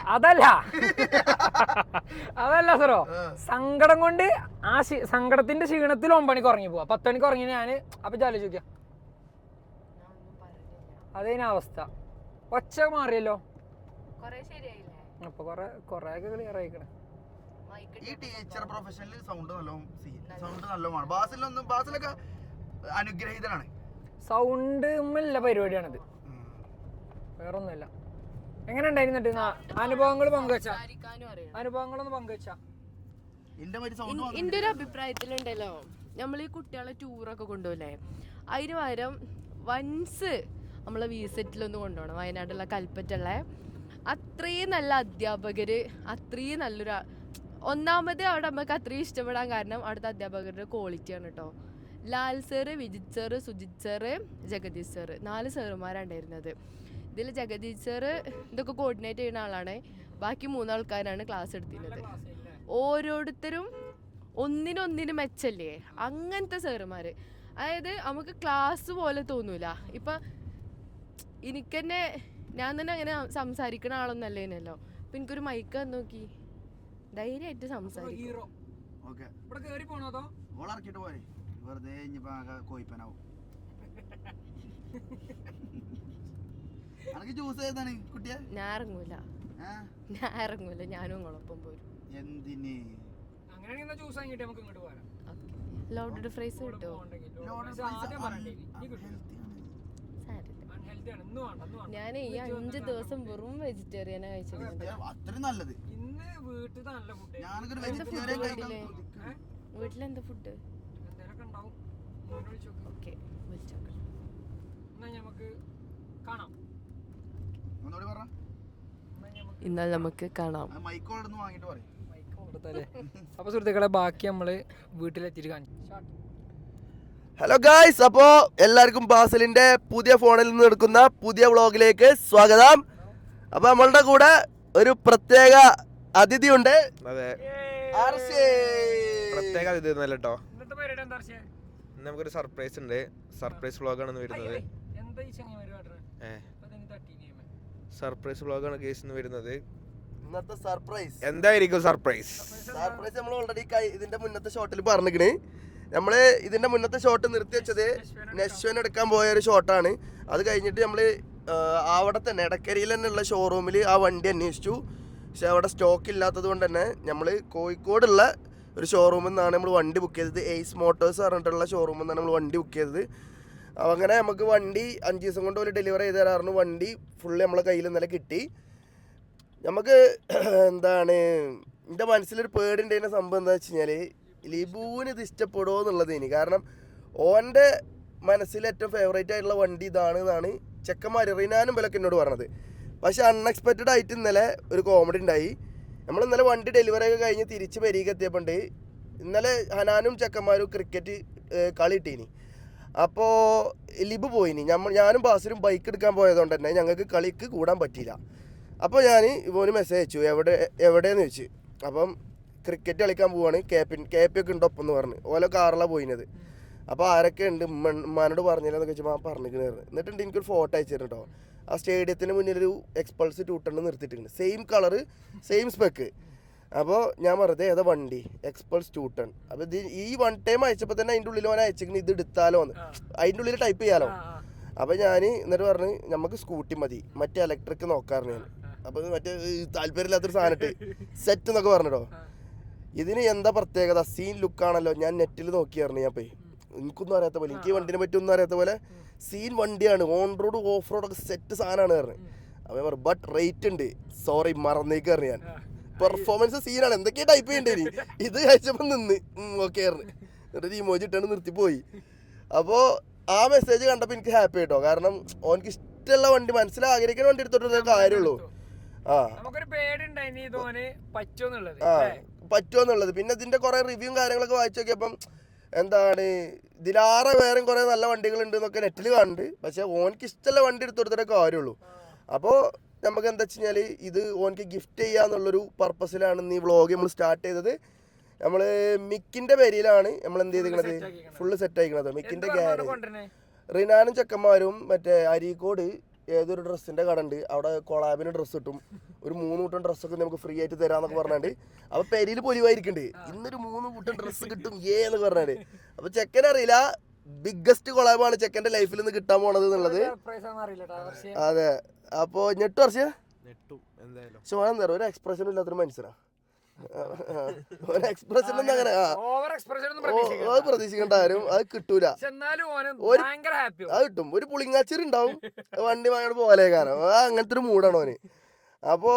അതല്ല സറോ സങ്കടം കൊണ്ട് ആ സങ്കടത്തിന്റെ ക്ഷീണത്തിൽ 9 മണിക്ക് ഉറങ്ങി പോവാ. 10 മണിക്ക് ഉറങ്ങി ഞാന് അപ്പൊ ആലോചിക്കാം അതേന അവസ്ഥ. ഒച്ച മാറിയല്ലോ അപ്പൊ കൊറേ ക്ലിയർ ആയിക്കണേ. ഈ ടീച്ചർ പ്രൊഫഷനിൽ സൗണ്ട് നല്ലോണം ബാസിലൊക്കെ അനുഗ്രഹീതനാണ്. സൗണ്ട് ഉമ്മല്ല പരിപാടിയാണിത്, വേറൊന്നുമില്ല. എങ്ങനെ ഉണ്ടായിരുന്നിട്ട് അനുഭവങ്ങളൊന്ന് പങ്കുവെച്ച എന്റെ ഒരു അഭിപ്രായത്തിലുണ്ടല്ലോ, നമ്മൾ ഈ കുട്ടികളെ ടൂറൊക്കെ കൊണ്ടുപോലേ അതിന് പകരം വൺസ് നമ്മളെ വിസിറ്റിലൊന്ന് കൊണ്ടുപോകണം. വയനാട്ടിലുള്ള കൽപ്പറ്റുള്ള അത്രയും നല്ല അധ്യാപകര്, അത്രയും നല്ലൊരു ഒന്നാമത് അവിടെ നമുക്ക് അത്രയും ഇഷ്ടപ്പെടാൻ കാരണം അവിടുത്തെ അധ്യാപകരുടെ ക്വാളിറ്റിയാണ് കേട്ടോ. Lal sir, Vijith sir, Sujith sir, Jagadeesh sir, 4 സാറുമാരാണ് ഉണ്ടായിരുന്നത്. ഇതിൽ ജഗദീഷ് സാറ് ഇതൊക്കെ കോർഡിനേറ്റ് ചെയ്യുന്ന ആളാണ്. ബാക്കി 3 ആൾക്കാരാണ് ക്ലാസ് എടുത്തിരുന്നത്. ഓരോരുത്തരും ഒന്നിനൊന്നിന് മെച്ചല്ലേ, അങ്ങനത്തെ സാറുമാര്. അതായത് നമുക്ക് ക്ലാസ് പോലെ തോന്നൂല. ഇപ്പം എനിക്ക് തന്നെ ഞാൻ തന്നെ അങ്ങനെ സംസാരിക്കുന്ന ആളൊന്നും അല്ലേനല്ലോ. അപ്പം എനിക്കൊരു മൈക്ക് നോക്കി ധൈര്യമായിട്ട് സംസാരിക്കും. ഞാൻ ഇറങ്ങൂല, ഞാനും നിങ്ങളൊപ്പം പോരും. ലോഡഡ് ഫ്രൈസ് കിട്ടോ? ഞാൻ ഈ 5 ദിവസം വെറും വെജിറ്റേറിയനാ കഴിച്ചിരുന്നത്. വീട്ടിലെന്താ ഫുഡ്? ഓക്കെ, എന്നാൽ നമുക്ക് കാണാം. അപ്പൊ സുഹൃത്തുക്കളെ, ബാക്കി നമ്മള് വീട്ടിലെത്തിയിട്ട് കാണിച്ചു. ഹലോ ഗായ്സ്, അപ്പോ എല്ലാവർക്കും ബാസിലിന്റെ പുതിയ ഫോണിൽ നിന്ന് എടുക്കുന്ന പുതിയ വ്ളോഗിലേക്ക് സ്വാഗതം. അപ്പൊ നമ്മളുടെ കൂടെ ഒരു പ്രത്യേക അതിഥി ഉണ്ട്. അതെ, പ്രത്യേക അതിഥി ഒന്നല്ല കേട്ടോ. നമുക്കൊരു സർപ്രൈസ് ഉണ്ട്. സർപ്രൈസ് വ്ളോഗാണ് വരുന്നത്. സർപ്രൈസ് വ്ളോഗാണ് കേസ് വരുന്നത്. ഇന്നത്തെ സർപ്രൈസ് എന്തായിരിക്കും? സർപ്രൈസ് നമ്മൾ ഓൾറെഡി ഇതിന്റെ മുന്നത്തെ ഷോട്ടിൽ പറഞ്ഞിക്കണ്. നമ്മള് ഇതിന്റെ മുന്നത്തെ ഷോട്ട് നിർത്തി വെച്ചത് നെശ്വൻ എടുക്കാൻ പോയ ഒരു ഷോട്ടാണ്. അത് കഴിഞ്ഞിട്ട് നമ്മള് അവിടെ തന്നെ എടക്കരയിൽ തന്നെയുള്ള ഷോറൂമിൽ ആ വണ്ടി അന്വേഷിച്ചു. പക്ഷെ അവിടെ സ്റ്റോക്ക് ഇല്ലാത്തത് കൊണ്ട് തന്നെ നമ്മൾ കോഴിക്കോടുള്ള ഒരു ഷോറൂമിൽ നിന്നാണ് നമ്മൾ വണ്ടി ബുക്ക് ചെയ്തത്. എയ്സ് മോട്ടോഴ്സ് പറഞ്ഞിട്ടുള്ള ഷോറൂമിൽ നിന്നാണ് നമ്മൾ വണ്ടി ബുക്ക് ചെയ്തത്. അങ്ങനെ നമുക്ക് വണ്ടി 5 ദിവസം കൊണ്ട് ഒരു ഡെലിവറി ചെയ്ത് തരാറുണ്ട്. വണ്ടി ഫുള്ള് നമ്മളെ കയ്യിൽ ഇന്നലെ കിട്ടി. നമുക്ക് എന്താണ് എൻ്റെ മനസ്സിലൊരു പേടിണ്ടായിരുന്ന സംഭവം എന്താ വെച്ച് കഴിഞ്ഞാൽ ലിബുവിന് ഇത് ഇഷ്ടപ്പെടുമോ എന്നുള്ളത്. ഇനി കാരണം ഓൻ്റെ മനസ്സിൽ ഏറ്റവും ഫേവറേറ്റ് ആയിട്ടുള്ള വണ്ടി ഇതാണ് എന്നാണ് ചെക്കന്മാർ റിനാനും വിലക്ക് എന്നോട് പറഞ്ഞത്. പക്ഷേ അൺഎക്സ്പെക്റ്റഡ് ആയിട്ട് ഇന്നലെ ഒരു കോമഡി ഉണ്ടായി. നമ്മൾ ഇന്നലെ വണ്ടി ഡെലിവറി ഒക്കെ കഴിഞ്ഞ് തിരിച്ച് പെരീക്ക് എത്തിയപ്പോണ്ട് ഇന്നലെ ഹനാനും ചെക്കന്മാരും ക്രിക്കറ്റ് കളി ഇട്ടീനി. അപ്പോൾ ലിബ് പോയിനി. ഞാനും ബാസിലും ബൈക്ക് എടുക്കാൻ പോയതുകൊണ്ട് തന്നെ ഞങ്ങൾക്ക് കളിക്ക് കൂടാൻ പറ്റിയില്ല. അപ്പോൾ ഞാൻ ഇവന് മെസ്സേജ് അയച്ചു, എവിടെയെന്ന് ചോദിച്ചു. അപ്പം ക്രിക്കറ്റ് കളിക്കാൻ പോവാണ്, KP ഒക്കെ ഉണ്ട് ഒപ്പം എന്ന് പറഞ്ഞ്. ഓരോ കാറിലാണ് പോയിനത്. അപ്പോൾ ആരൊക്കെ ഉണ്ട് ഉമ്മാനോട് പറഞ്ഞില്ലെന്നൊക്കെ വെച്ചാൽ പറഞ്ഞിരിക്കണായിരുന്നു. എന്നിട്ടുണ്ട് എനിക്കൊരു ഫോട്ടോ അയച്ചു തരും കേട്ടോ. ആ സ്റ്റേഡിയത്തിന് മുന്നിലൊരു എക്സ്പൾസ് 210 നിർത്തിയിട്ടുണ്ട്, സെയിം കളറ് സെയിം സ്പെക്ക്. അപ്പോൾ ഞാൻ പറഞ്ഞത് ഏതാ വണ്ടി, എക്സ്പൾസ് 210. അപ്പോൾ ഇത് ഈ വൺ ടൈം അയച്ചപ്പോൾ തന്നെ അതിൻ്റെ ഉള്ളിൽ ഓൻ അയച്ചിരിക്കുന്നത് ഇത് എടുത്താലോ എന്ന്, അതിൻ്റെ ഉള്ളിൽ ടൈപ്പ് ചെയ്യാലോ. അപ്പോൾ ഞാൻ എന്നിട്ട് പറഞ്ഞ് നമുക്ക് സ്കൂട്ടി മതി, മറ്റേ ഇലക്ട്രിക് നോക്കാറുണ്ട് ഞാൻ. അപ്പോൾ മറ്റേ താല്പര്യമില്ലാത്തൊരു സാധനമായിട്ട് സെറ്റ് എന്നൊക്കെ പറഞ്ഞിട്ടോ. ഇതിന് എന്താ പ്രത്യേകത, സീൻ ലുക്കാണല്ലോ. ഞാൻ നെറ്റിൽ നോക്കിയായിരുന്നു. ഞാൻ പോയി എനിക്കൊന്നും അറിയാത്ത പോലെ, എനിക്ക് ഈ വണ്ടിനെ പറ്റി ഒന്നും അറിയാത്ത പോലെ സീൻ വണ്ടിയാണ്, ഓൺ റോഡ് ഓഫ് റോഡൊക്കെ സെറ്റ് സാധനമാണ് പറഞ്ഞു. അപ്പോൾ ഞാൻ പറഞ്ഞു ബട്ട് റേറ്റ് ഉണ്ട്, സോറി മറന്നേക്ക് പറഞ്ഞു. ഞാൻ പെർഫോമൻസ് സീനാണ്, എന്തൊക്കെയാ ടൈപ്പ് ചെയ്യേണ്ടി വരും. ഇത് കഴിച്ചപ്പോൾ നിന്ന് ഓക്കെ ആയിരുന്നു. എന്നിട്ട് ഇമോജി ഇട്ടാണ് നിർത്തിപ്പോയി. അപ്പോൾ ആ മെസ്സേജ് കണ്ടപ്പോൾ എനിക്ക് ഹാപ്പി കേട്ടോ. കാരണം ഓനക്ക് ഇഷ്ടമുള്ള വണ്ടി, മനസ്സിൽ ആഗ്രഹിക്കുന്ന വണ്ടി എടുത്തോട്ടേ കാര്യമുള്ളൂ. പറ്റുമെന്നുള്ളത്. പിന്നെ ഇതിന്റെ കുറെ റിവ്യൂ കാര്യങ്ങളൊക്കെ വായിച്ചു നോക്കിയപ്പം എന്താണ് ഇതിലാറെ വേറെയും കുറെ നല്ല വണ്ടികളുണ്ട് എന്നൊക്കെ നെറ്റിൽ കാണുന്നുണ്ട്. പക്ഷെ ഓനക്ക് ഇഷ്ടമുള്ള വണ്ടി എടുത്തു കൊടുത്തിട്ടേ കാര്യമുള്ളൂ. അപ്പോൾ നമുക്ക് എന്താ വെച്ച് കഴിഞ്ഞാൽ ഇത് ഓനക്ക് ഗിഫ്റ്റ് ചെയ്യാന്നുള്ളൊരു പർപ്പസിലാണ് ഈ വ്ളോഗ് നമ്മൾ സ്റ്റാർട്ട് ചെയ്തത്. നമ്മൾ മിക്കിന്റെ പേരിലാണ് നമ്മൾ എന്ത് ചെയ്തിരിക്കണത്, ഫുള്ള് സെറ്റ് ആയിക്കണത്. മിക്കിന്റെ ഗ്യാരേജ് റിനാനും ചെക്കന്മാരും മറ്റേ അരീക്കോട് ഏതൊരു ഡ്രസ്സിന്റെ കട ഉണ്ട്, അവിടെ കൊളാബിന് ഡ്രസ്സ് കിട്ടും. ഒരു 3 കൂട്ടം ഡ്രസ്സൊക്കെ നമുക്ക് ഫ്രീ ആയിട്ട് തരാന്നൊക്കെ പറഞ്ഞാണ്ട്. അപ്പൊ പെരിയിൽ പൊലിവായിരിക്കണ്ട്, ഇന്നൊരു 3 കൂട്ടം ഡ്രസ്സ് കിട്ടും എന്നൊക്കെ പറഞ്ഞാണ്ട്. അപ്പൊ ചെക്കൻ അറിയില്ല ബിഗ്ഗസ്റ്റ് കൊളാബാണ് ചെക്കന്റെ ലൈഫിൽ നിന്ന് കിട്ടാൻ പോണത് എന്നുള്ളത്. അതെ. അപ്പൊ ഞെട്ടു വർഷം പക്ഷെ എന്താ ഒരു എക്സ്പ്രഷനും ഇല്ലാത്തൊരു മനുഷ്യനാ. എക്സ്പ്രഷൻ ഒന്നും അങ്ങനെ പ്രതീക്ഷിക്കേണ്ട ആരും അത് കിട്ടൂല. അത് കിട്ടും, ഒരു പുളിങ്ങാച്ചിരി ഉണ്ടാവും വണ്ടി വാങ്ങാൻ പോലെ കാരണം അങ്ങനത്തെ ഒരു മൂടാണ് ഓന്. അപ്പോ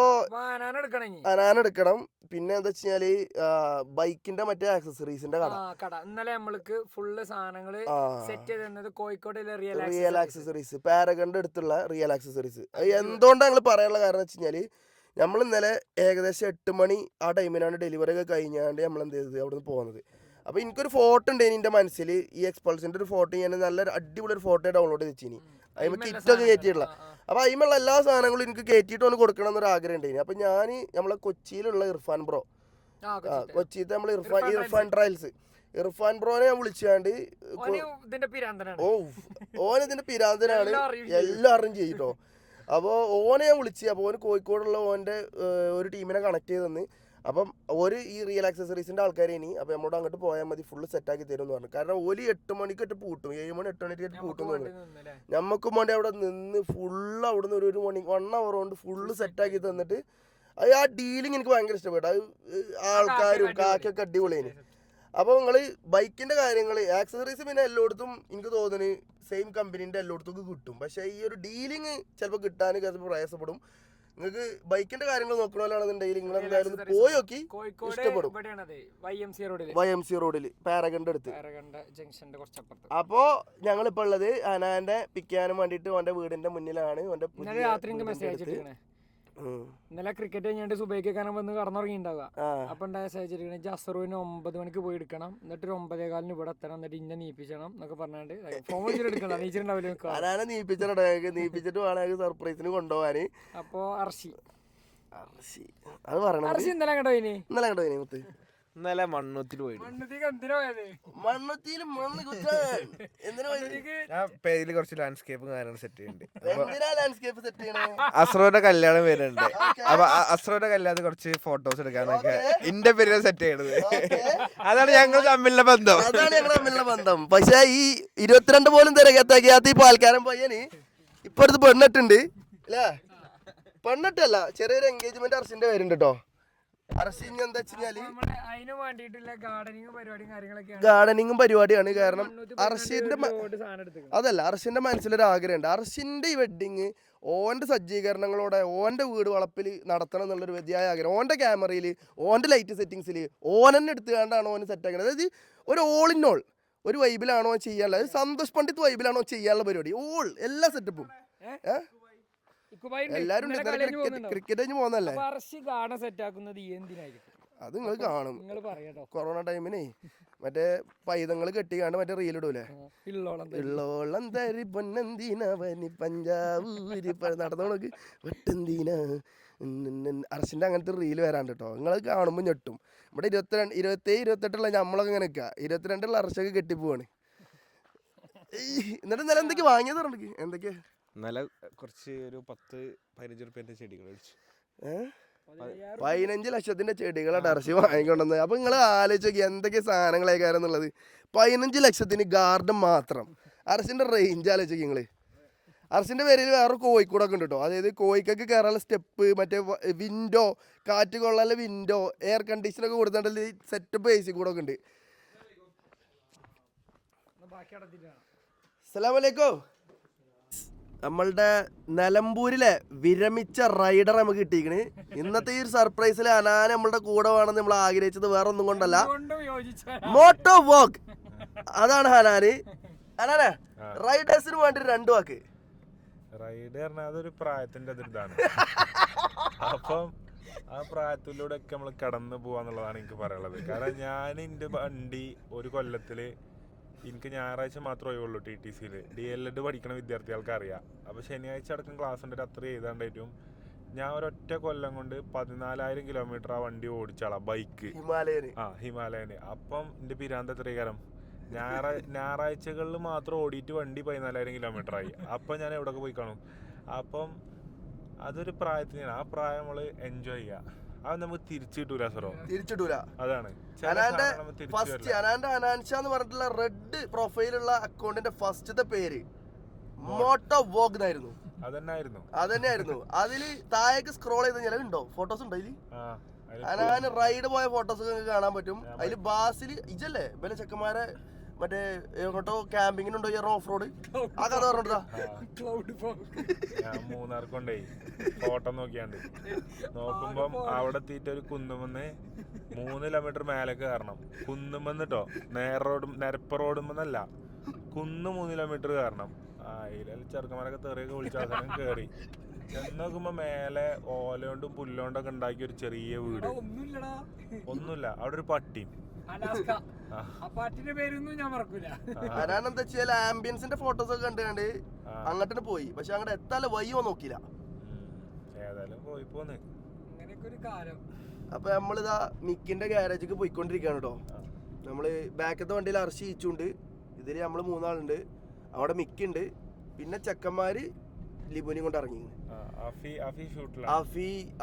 അനാനെടുക്കണം. പിന്നെ എന്താ വെച്ചാല് ബൈക്കിന്റെ മറ്റേ ആക്സസറീസിന്റെ കട ഇന്നലെ നമ്മൾക്ക് ഫുള്ള് സാധനങ്ങള് സെറ്റ് ചെയ്തത് കോഴിക്കോടിലെ റിയൽ ആക്സസറീസ്, പാരഗണിന്റെ അടുത്തുള്ള റിയൽ ആക്സസറീസ്. എന്തുകൊണ്ടാണ് ഞങ്ങൾ പറയാനുള്ള കാരണം വെച്ച് കഴിഞ്ഞാല് നമ്മൾ ഇന്നലെ ഏകദേശം 8 മണി ആ ടൈമിനാണ് ഡെലിവറി ഒക്കെ കഴിഞ്ഞാണ്ട് നമ്മൾ എന്ത് ചെയ്തത് അവിടെ നിന്ന് പോകുന്നത്. അപ്പോൾ എനിക്കൊരു ഫോട്ടോ ഉണ്ട് എൻ്റെ മനസ്സിൽ, ഈ എക്സ്പൾസിൻ്റെ ഒരു ഫോട്ടോ ഞാൻ നല്ല അടിപൊളി ഒരു ഫോട്ടോ ഡൗൺലോഡ് ചെയ്ത് വെച്ചിനി. അതിന് കിറ്റൊക്കെ കയറ്റിയിട്ടുള്ള. അപ്പോൾ അതിനുള്ള എല്ലാ സാധനങ്ങളും എനിക്ക് കയറ്റിയിട്ട് ഒന്ന് കൊടുക്കണം എന്നൊരു ആഗ്രഹം ഉണ്ടായിന്. അപ്പോൾ ഞാൻ നമ്മളെ കൊച്ചിയിലുള്ള ഇർഫാൻ ബ്രോ, കൊച്ചിയിലത്തെ നമ്മൾ ഇർഫാൻ ട്രയൽസ്, ഇർഫാൻ ബ്രോനെ ഞാൻ വിളിച്ചാണ്ട് ഓൻ ഇതിന്റെ പിരാന്തനാണ്, എല്ലാം അറിഞ്ഞ് ചെയ്യട്ടോ. അപ്പോൾ ഓനെ ഞാൻ വിളിച്ച്. അപ്പോൾ ഓന് കോഴിക്കോടുള്ള ഓൻ്റെ ഒരു ടീമിനെ കണക്ട് ചെയ്ത് തന്ന്. അപ്പം ഒരു ഈ റിയൽ ആക്സസറീസിൻ്റെ ആൾക്കാരേനി. അപ്പോൾ നമ്മളോട് അങ്ങോട്ട് പോയാൽ മതി, ഫുള്ള് സെറ്റാക്കി തരും എന്ന് പറഞ്ഞു. കാരണം ഒരു 8 മണിക്കൊട്ട് പൂട്ടും, 7 മണി 8 മണിക്ക് പൂട്ടും എന്ന് പറഞ്ഞു. ഞമ്മക്കും വേണ്ടി അവിടെ നിന്ന് ഫുള്ള് അവിടെ നിന്ന് ഒരു 1 അവർ കൊണ്ട് ഫുള്ള് സെറ്റാക്കി തന്നിട്ട് അത് ആ ഡീലിങ് എനിക്ക് ഭയങ്കര ഇഷ്ടപ്പെട്ടു. അത് ആൾക്കാരും കാക്കൊക്കെ അടിപൊളിയേന്. അപ്പോൾ നിങ്ങൾ ബൈക്കിൻ്റെ കാര്യങ്ങൾ ആക്സസറീസ് പിന്നെ എല്ലായിടത്തും എനിക്ക് തോന്നുന്നു സെയിം കമ്പനീൻ്റെ എല്ലായിടത്തും കിട്ടും. പക്ഷേ ഈ ഒരു ഡീലിങ് ചിലപ്പോൾ കിട്ടാൻ ചിലപ്പോൾ പ്രയാസപ്പെടും. നിങ്ങൾക്ക് ബൈക്കിന്റെ കാര്യങ്ങൾ നോക്കണമെന്നുണ്ടെങ്കിൽ നിങ്ങൾ എന്തായാലും പോയി നോക്കി ഇഷ്ടപ്പെടും. YMC റോഡിൽ പാരഗണിന്റെ അടുത്ത്. അപ്പോ ഞങ്ങളിപ്പോ ഉള്ളത് അനാന്റെ പിക്ക് ചെയ്യാനും വേണ്ടിട്ട് ഓന്റെ വീടിന്റെ മുന്നിലാണ്. ഇന്നലെ ക്രിക്കറ്റ് കഴിഞ്ഞാണ്ട് സുബൈക്കാൻ വന്ന് കടന്നുറങ്ങിണ്ടാവുക. അപ്പൊ ഉണ്ടായ ജസറുവിന് 9 മണിക്ക് പോയി എടുക്കണം, എന്നിട്ട് 9:15 ഇവിടെ എത്തണം, എന്നിട്ട് ഇന്നെ നീപ്പിച്ചണം എന്നൊക്കെ പറഞ്ഞാണ്ട് ഫോൺ എടുക്കണം. നീപ്പിച്ചിട്ട് വേണം സർപ്രൈസിന് കൊണ്ടുപോകാന്. അപ്പൊ അർഷി അത് പറയണം. ഇന്നലെ കണ്ടോ മുത്ത് ഇന്നലെ മണ്ണുത്തിൽ പോയി. പേരില് കുറച്ച് ലാൻഡ്സ്കേപ്പും കാര്യങ്ങളും സെറ്റ് ചെയ്യുന്നുണ്ട്. അസ്രോന്റെ കല്യാണം വരുന്നുണ്ട്. അപ്പൊ അസ്രോന്റെ കല്യാണത്തിന് കുറച്ച് ഫോട്ടോസ് എടുക്കാനൊക്കെ എന്റെ പേരിൽ സെറ്റ് ചെയ്യണത്. അതാണ് ഞങ്ങൾ തമ്മിലുള്ള ബന്ധം. പക്ഷെ ഈ 22 പോലും തിരക്കത്താക്കിയാത്ത ഈ പാൽക്കാരൻ പയ്യന് ഇപ്പൊ അടുത്ത് പെണ്ണിട്ടുണ്ട് അല്ലേ? പെണ്ണിട്ടല്ല, ചെറിയൊരു എൻഗേജ്മെന്റ് അർഷിന്റെ പേരുണ്ട് കേട്ടോ. അർഷി ഇനി എന്താ വെച്ചാല് അതിന് വേണ്ടിയിട്ടുള്ള ഗാർഡനിങ് പരിപാടിയും കാര്യങ്ങളൊക്കെയാണ്. ഗാർഡനിങ്ങും പരിപാടിയാണ്. കാരണം അർഷിന്റെ സാധനം എടുത്തത് അതല്ല, അർഷിന്റെ മനസ്സിലൊരു ആഗ്രഹമുണ്ട്. അർഷിന്റെ ഈ വെഡിങ് ഓന്റെ സജ്ജീകരണങ്ങളോടെ ഓന്റെ വീട് വളപ്പിൽ നടത്തണം എന്നുള്ളൊരു വ്യതിയായ ആഗ്രഹം. ഓന്റെ ക്യാമറയിൽ, ഓന്റെ ലൈറ്റ് സെറ്റിങ്സിൽ ഓൻ തന്നെ എടുത്തുകൊണ്ടാണ് ഓന് സെറ്റ് ആക്കുന്നത്. അതായത് ഒരു ഓൾ ഇൻ ഓൾ ഒരു വൈബിലാണോ ചെയ്യാനുള്ളത്, സന്തോഷ് പണ്ഡിറ്റ് വൈബിലാണോ ചെയ്യാനുള്ള പരിപാടി, ഓൾ എല്ലാ സെറ്റപ്പും എല്ലാരും ക്രിക്കറ്റ് കഴിഞ്ഞ് പോകുന്നല്ലേ. ഗാർഡൻ സെറ്റ് ആക്കുന്നത് എന്തിനായിരിക്കും അത് നിങ്ങൾ കാണും. നിങ്ങൾ പറയാട്ടോ. കൊറോണ ടൈമിനെ മറ്റേ പൈതങ്ങൾ കെട്ടിക്കാണ്ട് മറ്റേ റീലിടൂലേ, ഉള്ളോളം തരി പൊന്നന്തിനവനി പഞ്ചാബൂരി നടന്നോളക്ക് വെട്ടെന്തിന അർഷിന്റെ അങ്ങനത്തെ റീല് വരാണ്ട് കേട്ടോ. നിങ്ങൾ കാണുമ്പോൾ ഞെട്ടും. ഇവിടെ 27-28 നമ്മളൊക്കെ ഇങ്ങനെ നിൽക്കുക, 22 അർഷൊക്കെ കെട്ടിപ്പോവാണ്. എന്നിട്ട് ഇന്നലെ എന്തൊക്കെ വാങ്ങിയത് പറഞ്ഞിട്ട് എന്തൊക്കെയാ? നല്ല കുറച്ച് ഒരു 10-15 റുപ്യന്റെ ചെടികൾ മേടിച്ചു. 15 ലക്ഷത്തിന്റെ ചെടികളാണ് അർഷി വാങ്ങിക്കൊണ്ടുവന്നത്. അപ്പൊ നിങ്ങൾ ആലോചിച്ച് നോക്കി എന്തൊക്കെ സാധനങ്ങളേക്കാരം എന്നുള്ളത്. 15 ലക്ഷത്തിന് ഗാർഡൻ മാത്രം. അർഷിന്റെ റേഞ്ച് ആലോചിച്ച് നോക്കി നിങ്ങള്. അർഷിന്റെ പേരിൽ വേറെ കോഴിക്കൂടൊക്കെ ഉണ്ട് കേട്ടോ. അതായത് കോഴിക്കൊക്കെ കയറാനുള്ള സ്റ്റെപ്പ്, മറ്റേ വിൻഡോ, കാറ്റ് കൊള്ളാനുള്ള വിൻഡോ, എയർ കണ്ടീഷനൊക്കെ കൊടുത്തിട്ടുള്ള സെറ്റപ്പ് AC കൂടൊക്കെ ഉണ്ട്. അസ്സലാമലൈക്കും. നമ്മളുടെ നിലമ്പൂരിലെ വിരമിച്ച റൈഡർ നമുക്ക് കിട്ടിയിരിക്കണ്. ഇന്നത്തെ ഈ ഒരു സർപ്രൈസിൽ അനാന നമ്മളുടെ കൂടെ വേണമെന്ന് നമ്മൾ ആഗ്രഹിച്ചത് വേറെ ഒന്നും കൊണ്ടല്ല, മോട്ടോ വോക്ക്. അതാണ് ഹനാന്. ഹനാനെ റൈഡേഴ്സിന് വേണ്ടി 2 വാക്ക്. റൈഡ് പറഞ്ഞാൽ അതൊരു പ്രായത്തിന്റെ ഇതാണ്. അപ്പം ആ പ്രായത്തിലൂടെ ഒക്കെ നമ്മൾ കടന്നു പോവാന്നുള്ളതാണ് എനിക്ക് പറയാനുള്ളത്. കാരണം ഞാൻ എൻ്റെ വണ്ടി ഒരു കൊല്ലത്തില് എനിക്ക് ഞായറാഴ്ച മാത്രമേ ഒഴിവുള്ളൂ. TTCയിൽ DLED പഠിക്കുന്ന വിദ്യാർത്ഥികൾക്ക് അറിയാം. അപ്പോൾ ശനിയാഴ്ച അടക്കം ക്ലാസ് ഉണ്ട്, അത്ര എഴുതാണ്ടായിട്ടും ഞാൻ ഒരൊറ്റ കൊല്ലം കൊണ്ട് 14,000 കിലോമീറ്റർ ആ വണ്ടി ഓടിച്ചാളാ, ബൈക്ക് ഹിമാലയന്. അപ്പം എൻ്റെ പിരാന്ത എത്രകാരം ഞായറാഴ്ചകളിൽ മാത്രം ഓടിയിട്ട് വണ്ടി 14,000 കിലോമീറ്റർ ആയി. അപ്പം ഞാൻ എവിടെയൊക്കെ പോയി കാണും. അപ്പം അതൊരു പ്രായത്തിനാണ്. ആ പ്രായം നമ്മൾ എൻജോയ് ചെയ്യുക. അത് നമുക്ക് തിരിച്ചിട്ടൂല സറോ, തിരിച്ചിട്ടൂല. അതാണ് ഫസ്റ്റ് അനാന്റെ അനാൻഷ എന്ന് പറഞ്ഞിട്ടുള്ള റെഡ് പ്രൊഫൈലുള്ള അക്കൗണ്ടിന്റെ ഫസ്റ്റത്തെ പേര് മോട്ടോ വോഗ് എന്നായിരുന്നു. അതന്നെയായിരുന്നു. അതില് താഴേക്ക് സ്ക്രോൾ ചെയ്ത് കഴിഞ്ഞാൽ ഉണ്ടോ ഫോട്ടോസ് ഉണ്ടോ അതില്? അനാന് റൈഡ് പോയ ഫോട്ടോസ് ഒക്കെ കാണാൻ പറ്റും. അതില് ബാസില് ഇജല്ലേ ഇവലെ ചെക്കന്മാരെ മറ്റേ എങ്ങോട്ടോ ക്യാമ്പിങ്ങിനുണ്ടോ ഓഫ് റോഡ്, ആ കഥ പറഞ്ഞിട്ടാ. ഞാൻ മൂന്നാർക്കൊണ്ടേ ഫോട്ടോ നോക്കുമ്പം അവിടെ എത്തിയിട്ട് ഒരു കുന്നുമെന്ന് 3 കിലോമീറ്റർ മേലേക്ക് കയറണം. കുന്നുമെന്നിട്ടോ നിരപ്പ് റോഡുമെന്നല്ല, കുന്ന് 3 കിലോമീറ്റർ കയറണം. അതിൽ ചെറുക്കന്മാരൊക്കെ തെറിയൊക്കെ വിളിച്ച അവസാനം കയറി ചെന്നോക്കുമ്പോ മേലെ ഓലകൊണ്ടും പുല്ലോണ്ടൊക്കെ ഉണ്ടാക്കിയ ഒരു ചെറിയ വീട്. ഒന്നുമില്ല, അവിടെ ഒരു പട്ടിയും. അനാനെന്താ വെച്ചാൽ ആംബിയൻസിന്റെ ഫോട്ടോസ് ഒക്കെ കണ്ട് അങ്ങോട്ട് പോയി. പക്ഷെ അങ്ങോട്ട് എത്താല വയ്യോ നോക്കില്ല. ഏതായാലും പോയി പോന്ന്. അപ്പൊ നമ്മളിതാ മിക്കിന്റെ ഗാരേജിക്ക് പോയിക്കൊണ്ടിരിക്കുകയാണ് കേട്ടോ. നമ്മള് ബാക്കത്തെ വണ്ടിയിൽ അർഷി ഇച്ചുണ്ട്, ഇതില് നമ്മള് 3 ആളുണ്ട്. അവിടെ മിക്കുണ്ട്, പിന്നെ ചെക്കന്മാര് ലിബുനി കൊണ്ട് ഇറങ്ങി.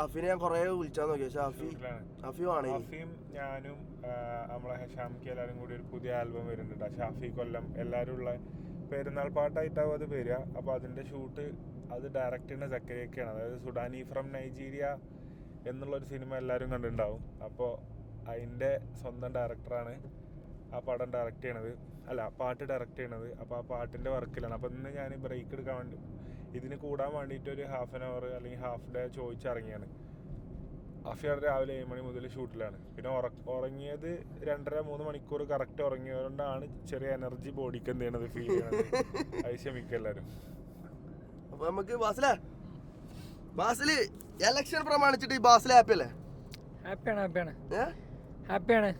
അഫിനെ ഞാൻ കൊറേ വിളിച്ചാൽ നോക്കി, പക്ഷെ അഫിയും ഞാനും നമ്മളെ ഷാംക്ക് എല്ലാരും കൂടി ഒരു പുതിയ ആൽബം വരുന്നുണ്ട്. ഷാഫി കൊല്ലം എല്ലാരും ഉള്ള പെരുന്നാൾ പാട്ടായിട്ടാവും അത് വരിക. അപ്പൊ അതിന്റെ ഷൂട്ട് അത് ഡയറക്റ്റ് ചെയ്യുന്ന സക്കരിയൊക്കെയാണ്. അതായത് സുഡാനി ഫ്രം നൈജീരിയ എന്നുള്ളൊരു സിനിമ എല്ലാവരും കണ്ടിട്ടുണ്ടാവും. അപ്പോൾ അതിൻ്റെ സ്വന്തം ഡയറക്ടറാണ് ആ പടം ഡയറക്റ്റ് ചെയ്യണത്, അല്ല പാട്ട് ഡയറക്റ്റ് ചെയ്യണത്. അപ്പോൾ ആ പാട്ടിൻ്റെ വർക്കിലാണ്. അപ്പോൾ ഇന്ന് ഞാൻ ബ്രേക്ക് എടുക്കാൻ വേണ്ടി ഇതിന് കൂടാൻ വേണ്ടിയിട്ട് ഒരു ½ an hour അല്ലെങ്കിൽ ഹാഫ് ഡേ ചോദിച്ചിറങ്ങിയാണ്. അഫിയുടെ രാവിലെ 7 മണി മുതൽ ഷൂട്ടിലാണ്. പിന്നെ ഉറങ്ങിയത് 2.5-3 മണിക്കൂർ കറക്റ്റ് ഉറങ്ങിയതുകൊണ്ടാണ് ചെറിയ എനർജി ബോഡിക്ക് എന്ത് ചെയ്യണത് ഫീൽ ചെയ്യണത്. അത് ക്ഷമിക്കുക എല്ലാവരും. അപ്പൊ നമുക്ക് ബാസില് ഇലക്ഷൻ പ്രമാണിച്ചിട്ട് ഈ ബാസിൽ ഹാപ്പി അല്ലേ? ഹാപ്പിയാണ്,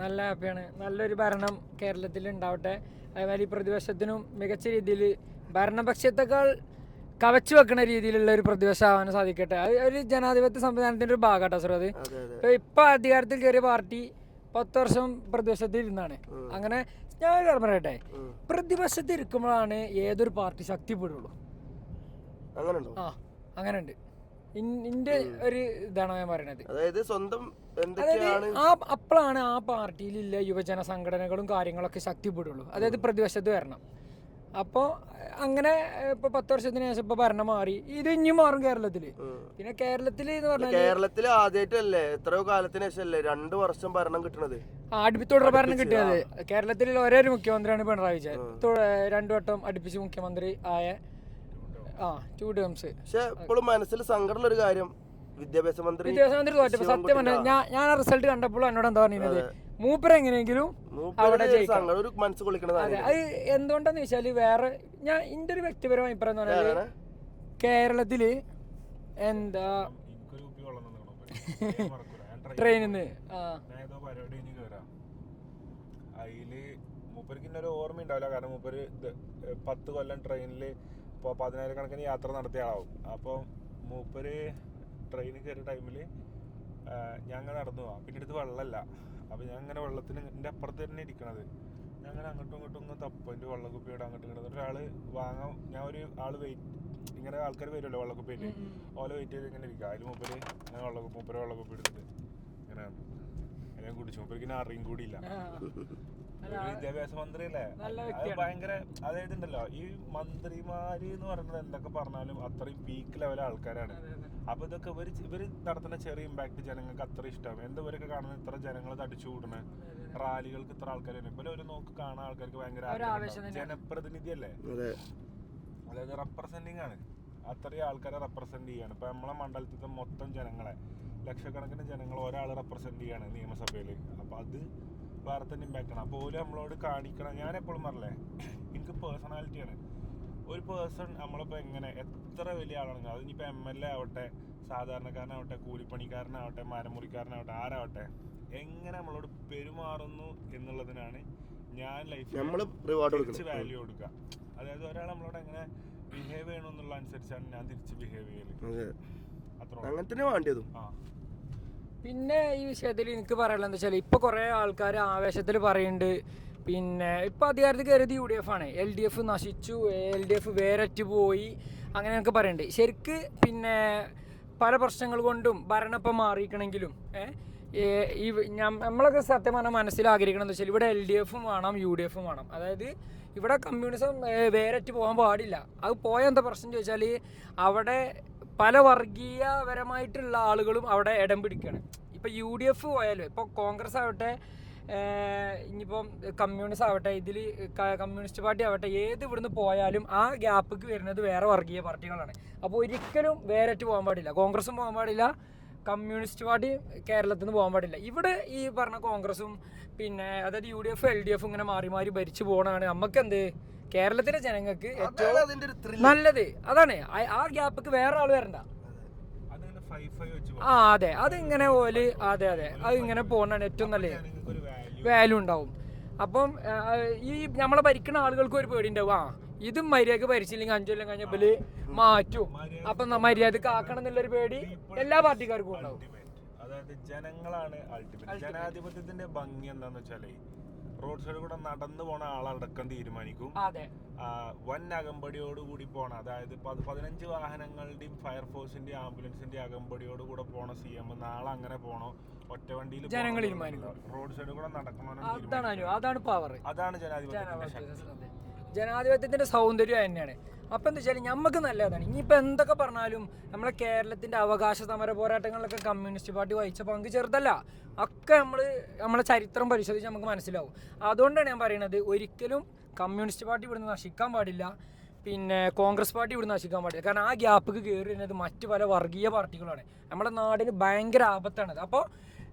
നല്ല ഹാപ്പിയാണ്. നല്ലൊരു ഭരണം കേരളത്തിൽ ഉണ്ടാവട്ടെ. അതുപോലെ ഈ പ്രതിപക്ഷത്തിനും മികച്ച രീതിയിൽ ഭരണപക്ഷത്തേക്കാൾ കവച്ചു വെക്കുന്ന രീതിയിലുള്ള ഒരു പ്രതിപക്ഷം ആവാൻ സാധിക്കട്ടെ. അത് ഒരു ജനാധിപത്യ സംവിധാനത്തിന്റെ ഒരു ഭാഗമാട്ടോ സർ. അത് ഇപ്പൊ അധികാരത്തിൽ കയറിയ പാർട്ടി 10 വർഷം പ്രതിപക്ഷത്തിൽ ഇരുന്നാണ്. അങ്ങനെ ഞാൻ പറയട്ടെ, പ്രതിപക്ഷത്തിൽ ഇരിക്കുമ്പോഴാണ് ഏതൊരു പാർട്ടി ശക്തിപ്പെടുള്ളൂ. അങ്ങനെയുണ്ട്. ഇന്റെ ഒരു ഇതാണ് ഞാൻ പറയണത്. അതായത് സ്വന്തം അപ്പോഴാണ് ആ പാർട്ടിയിലുള്ള യുവജന സംഘടനകളും കാര്യങ്ങളൊക്കെ ശക്തിപ്പെടുള്ളൂ. അതായത് പ്രതിപക്ഷത്ത് വരണം. അപ്പോൾ അങ്ങനെ ഇപ്പോൾ 10 വർഷത്തിന് ശേഷം ഇപ്പോൾ ഭരണം മാറി. ഇത് ഇനിയും മാറും കേരളത്തിൽ. പിന്നെ കേരളത്തിൽ എന്ന് പറഞ്ഞാൽ കേരളത്തിൽ ആദ്യമായിട്ടല്ലേ എത്രയോ കാലത്തിന് ശേഷമല്ലേ 2 വർഷം ഭരണം കിട്ടണത്. അടുപ്പിത്തോടെ ഭരണം കിട്ടിയത്. കേരളത്തിൽ ഒരേ ഒരു മുഖ്യമന്ത്രിയാണ് പിണറായി വിജയൻ. 2 വട്ടം അടുപ്പിച്ച് മുഖ്യമന്ത്രി ആയ 2 ടേംസ്. പക്ഷെ ഇപ്പോഴും മനസ്സിൽ സങ്കടമുള്ള ഒരു കാര്യം, വിദ്യാഭ്യാസ മന്ത്രി തോറ്റപ്പോ സത്യം പറഞ്ഞ ഞാൻ ആ റിസൾട്ട് കണ്ടപ്പോൾ എന്നോട് എന്താ പറഞ്ഞത്, മൂപ്പര് എങ്ങനെയെങ്കിലും അവിടെ ജയിക്കണം. അതെ, അത് എന്തുകൊണ്ടാന്ന് വെച്ചാല് വേറെ ഞാൻ എന്റെ ഒരു വ്യക്തിപരമായ അഭിപ്രായം എന്ന് പറഞ്ഞാല് കേരളത്തില് എന്താ ട്രെയിനിന്ന് അതില് മൂപ്പർക്ക് ഒരു ഓർമ്മ ഉണ്ടാവില്ല. കാരണം മൂപ്പര് 10 കൊല്ലം ട്രെയിനിൽ ഇപ്പോൾ 10,000 യാത്ര നടത്തിയ ആളാവും. അപ്പോൾ മൂപ്പര് ട്രെയിനിൽ കയറിയ ടൈമിൽ ഞങ്ങൾ നടന്നു പോവാം. പിന്നെ അടുത്ത് വെള്ളമല്ല. അപ്പോൾ ഞാൻ അങ്ങനെ വെള്ളത്തിന് എൻ്റെ അപ്പുറത്ത് തന്നെ ഇരിക്കണത്. ഞാൻ അങ്ങനെ അങ്ങോട്ടും ഇങ്ങോട്ടും ഒന്ന് തപ്പും. എൻ്റെ വെള്ളക്കുപ്പിയോട് അങ്ങോട്ടും ഇങ്ങോട്ടും ഒരാൾ വാങ്ങാൻ ഞാൻ ഒരു ആൾ വെയിറ്റ്, ഇങ്ങനെ ആൾക്കാർ വരുമല്ലോ വെള്ളക്കുപ്പിയിൽ, ഓല വെയിറ്റ് ചെയ്ത് ഇങ്ങനെ ഇരിക്കുക. അതിൽ മൂപ്പര് ഞാൻ വെള്ളക്കുപ്പി എടുത്തിട്ട് ഇങ്ങനെ ഞാൻ കുടിച്ചു. മൂപ്പർക്ക് ഇങ്ങനെ അറിയും കൂടിയില്ല. വിദ്യാഭ്യാസ മന്ത്രി അല്ലേ, അത് ഭയങ്കര, അതായത് ഉണ്ടല്ലോ ഈ മന്ത്രിമാര് എന്ന് പറയുന്നത് എന്തൊക്കെ പറഞ്ഞാലും അത്രയും പീക്ക് ലെവൽ ആൾക്കാരാണ്. അപ്പൊ ഇതൊക്കെ ഇവര് നടത്തുന്ന ചെറിയ ഇമ്പാക്ട് ജനങ്ങൾക്ക് അത്ര ഇഷ്ടമാണ്. ഇവരൊക്കെ കാണുന്ന ഇത്ര ജനങ്ങൾ തടിച്ചു കൂടണ റാലികൾക്ക് ഇത്ര ആൾക്കാർ വരുമ്പോൾ ഒരു നോക്ക് കാണാൻ ആൾക്കാർക്ക് ഭയങ്കര ജനപ്രതിനിധി അല്ലേ, അതായത് റെപ്രസെന്റിങ് ആണ്. അത്രയും ആൾക്കാരെ റെപ്രസെന്റ് ചെയ്യാണ്. ഇപ്പൊ നമ്മളെ മണ്ഡലത്തിലെ മൊത്തം ജനങ്ങളെ, ലക്ഷക്കണക്കിന് ജനങ്ങൾ ഒരാൾ റെപ്രസെന്റ് ചെയ്യാണ് നിയമസഭയിൽ. അപ്പൊ അത് വേറെ തന്നെ ഇമ്പാക്ട് ആണ്. അപ്പോൾ ഓല് നമ്മളോട് കാണിക്കണം. ഞാൻ എപ്പോഴും പറഞ്ഞേ, എനിക്ക് പേഴ്സണാലിറ്റിയാണ്. ഒരു പേഴ്സൺ നമ്മളിപ്പോൾ എങ്ങനെ എത്ര വലിയ ആളാണെങ്കിൽ, അതിനിപ്പോൾ MLA ആവട്ടെ, സാധാരണക്കാരനാവട്ടെ, കൂലിപ്പണിക്കാരനാവട്ടെ, മരമുറിക്കാരനാവട്ടെ, ആരാവട്ടെ, എങ്ങനെ നമ്മളോട് പെരുമാറുന്നു എന്നുള്ളതിനാണ് ഞാൻ ലൈഫിൽ തിരിച്ച് വാല്യൂ കൊടുക്കുക. അതായത് ഒരാൾ നമ്മളോട് എങ്ങനെ ബിഹേവ് ചെയ്യണമെന്നുള്ള അനുസരിച്ചാണ് ഞാൻ തിരിച്ച് ബിഹേവ് ചെയ്യല്. അത്ര പിന്നെ ഈ വിഷയത്തിൽ എനിക്ക് പറയാനുള്ളത് എന്താ വെച്ചാൽ, ഇപ്പോൾ കുറേ ആൾക്കാർ ആവേശത്തിൽ പറയുന്നുണ്ട് പിന്നെ ഇപ്പോൾ അധികാരത്തിൽ കയറിയത് UDF ആണ്, LDF നശിച്ചു, LDF വേരറ്റ് പോയി, അങ്ങനെയൊക്കെ പറയുന്നുണ്ട്. ശരിക്ക് പിന്നെ പല പ്രശ്നങ്ങൾ കൊണ്ടും ഭരണം ഇപ്പം മാറിയിരിക്കണമെങ്കിലും ഈ നമ്മളൊക്കെ സത്യം പറഞ്ഞാൽ മനസ്സിലാഗ്രഹിക്കണം എന്താ വെച്ചാൽ, ഇവിടെ LDFും വേണം UDFും വേണം. അതായത് ഇവിടെ കമ്മ്യൂണിസം വേരറ്റ് പോകാൻ പാടില്ല. അത് പോയ എന്താ പ്രശ്നം ചോദിച്ചാൽ, അവിടെ പല വർഗീയപരമായിട്ടുള്ള ആളുകളും അവിടെ ഇടം പിടിക്കുകയാണ്. ഇപ്പോൾ UDF പോയാലും, ഇപ്പോൾ കോൺഗ്രസ് ആവട്ടെ, ഇനിയിപ്പം കമ്മ്യൂണിസ്റ്റ് ആവട്ടെ, ഇതിൽ കമ്മ്യൂണിസ്റ്റ് പാർട്ടി ആവട്ടെ, ഏത് ഇവിടുന്ന് പോയാലും ആ ഗ്യാപ്പിക്ക് വരുന്നത് വേറെ വർഗീയ പാർട്ടികളാണ്. അപ്പോൾ ഒരിക്കലും വേരറ്റ് പോകാൻ പാടില്ല. കോൺഗ്രസും പോകാൻ പാടില്ല, കമ്മ്യൂണിസ്റ്റ് പാർട്ടി കേരളത്തിൽ നിന്ന് പോകാൻ പാടില്ല. ഇവിടെ ഈ പറഞ്ഞ കോൺഗ്രസും പിന്നെ അതായത് UDF LDF ഇങ്ങനെ മാറി മാറി ഭരിച്ചു പോകണതാണ് നമുക്ക് എന്ത് കേരളത്തിലെ ജനങ്ങൾക്ക് ഏറ്റവും നല്ലത്. അതാണ് ആ ഗ്യാപ്പിക്ക് വേറെ ആൾ വരണ്ട. അതെ, അതിങ്ങനെ പോലെ അതെ അത് ഇങ്ങനെ പോകുന്നതാണ് ഏറ്റവും നല്ലത്. വാല്യൂ ഉണ്ടാവും. അപ്പം ഈ നമ്മളെ ഭരിക്കുന്ന ആളുകൾക്കും ഒരു പേടി ഉണ്ടാവും, ഇതും മര്യാദക്ക് ഭരിച്ചില്ലെങ്കിൽ 5 കൊല്ലം കഴിഞ്ഞപ്പോൾ മാറ്റും, അപ്പം മര്യാദക്ക് ആക്കണം എന്നുള്ളൊരു പേടി എല്ലാ പാർട്ടിക്കാർക്കും ഉണ്ടാവും. അതായത് ജനങ്ങളാണ് അൾട്ടിമേറ്റ്. ജനാധിപത്യത്തിന്റെ ഭംഗി എന്താന്ന് വെച്ചാല് റോഡ് സൈഡിൽ കൂടെ നടന്നു പോണ ആളടക്കം തീരുമാനിക്കും. വൻ അകമ്പടിയോടുകൂടി പോണ, അതായത് 15 വാഹനങ്ങളുടെയും ഫയർഫോഴ്സിന്റെയും ആംബുലൻസിന്റെയും അകമ്പടിയോട് കൂടെ പോണ CM നാളെ അങ്ങനെ പോണോ, ഒറ്റ വണ്ടിയിൽ ജനങ്ങൾ തീരുമാനിക്കും. റോഡ് സൈഡിൽ കൂടെ നടക്കണോ, അതാണ് പവർ. അതാണ് ജനാധിപത്യത്തിന്റെ ജനാധിപത്യത്തിന്റെ സൗന്ദര്യം തന്നെയാണ്. അപ്പം എന്താ വെച്ചാൽ നമുക്ക് നല്ലതാണ്. ഇനിയിപ്പോൾ എന്തൊക്കെ പറഞ്ഞാലും നമ്മളെ കേരളത്തിൻ്റെ അവകാശ സമര പോരാട്ടങ്ങളിലൊക്കെ കമ്മ്യൂണിസ്റ്റ് പാർട്ടി വഹിച്ച പങ്ക് ചെറുതല്ല. ഒക്കെ നമ്മളെ ചരിത്രം പരിശോധിച്ച് നമുക്ക് മനസ്സിലാവും. അതുകൊണ്ടാണ് ഞാൻ പറയുന്നത്, ഒരിക്കലും കമ്മ്യൂണിസ്റ്റ് പാർട്ടി ഇവിടുന്ന് നശിക്കാൻ പാടില്ല, പിന്നെ കോൺഗ്രസ് പാർട്ടി ഇവിടുന്ന് നശിക്കാൻ പാടില്ല. കാരണം ആ ഗ്യാപ്പിക്ക് കയറി വരുന്നത് മറ്റു പല വർഗീയ പാർട്ടികളാണ്. നമ്മുടെ നാടിന് ഭയങ്കര ആപത്താണത്. അപ്പോൾ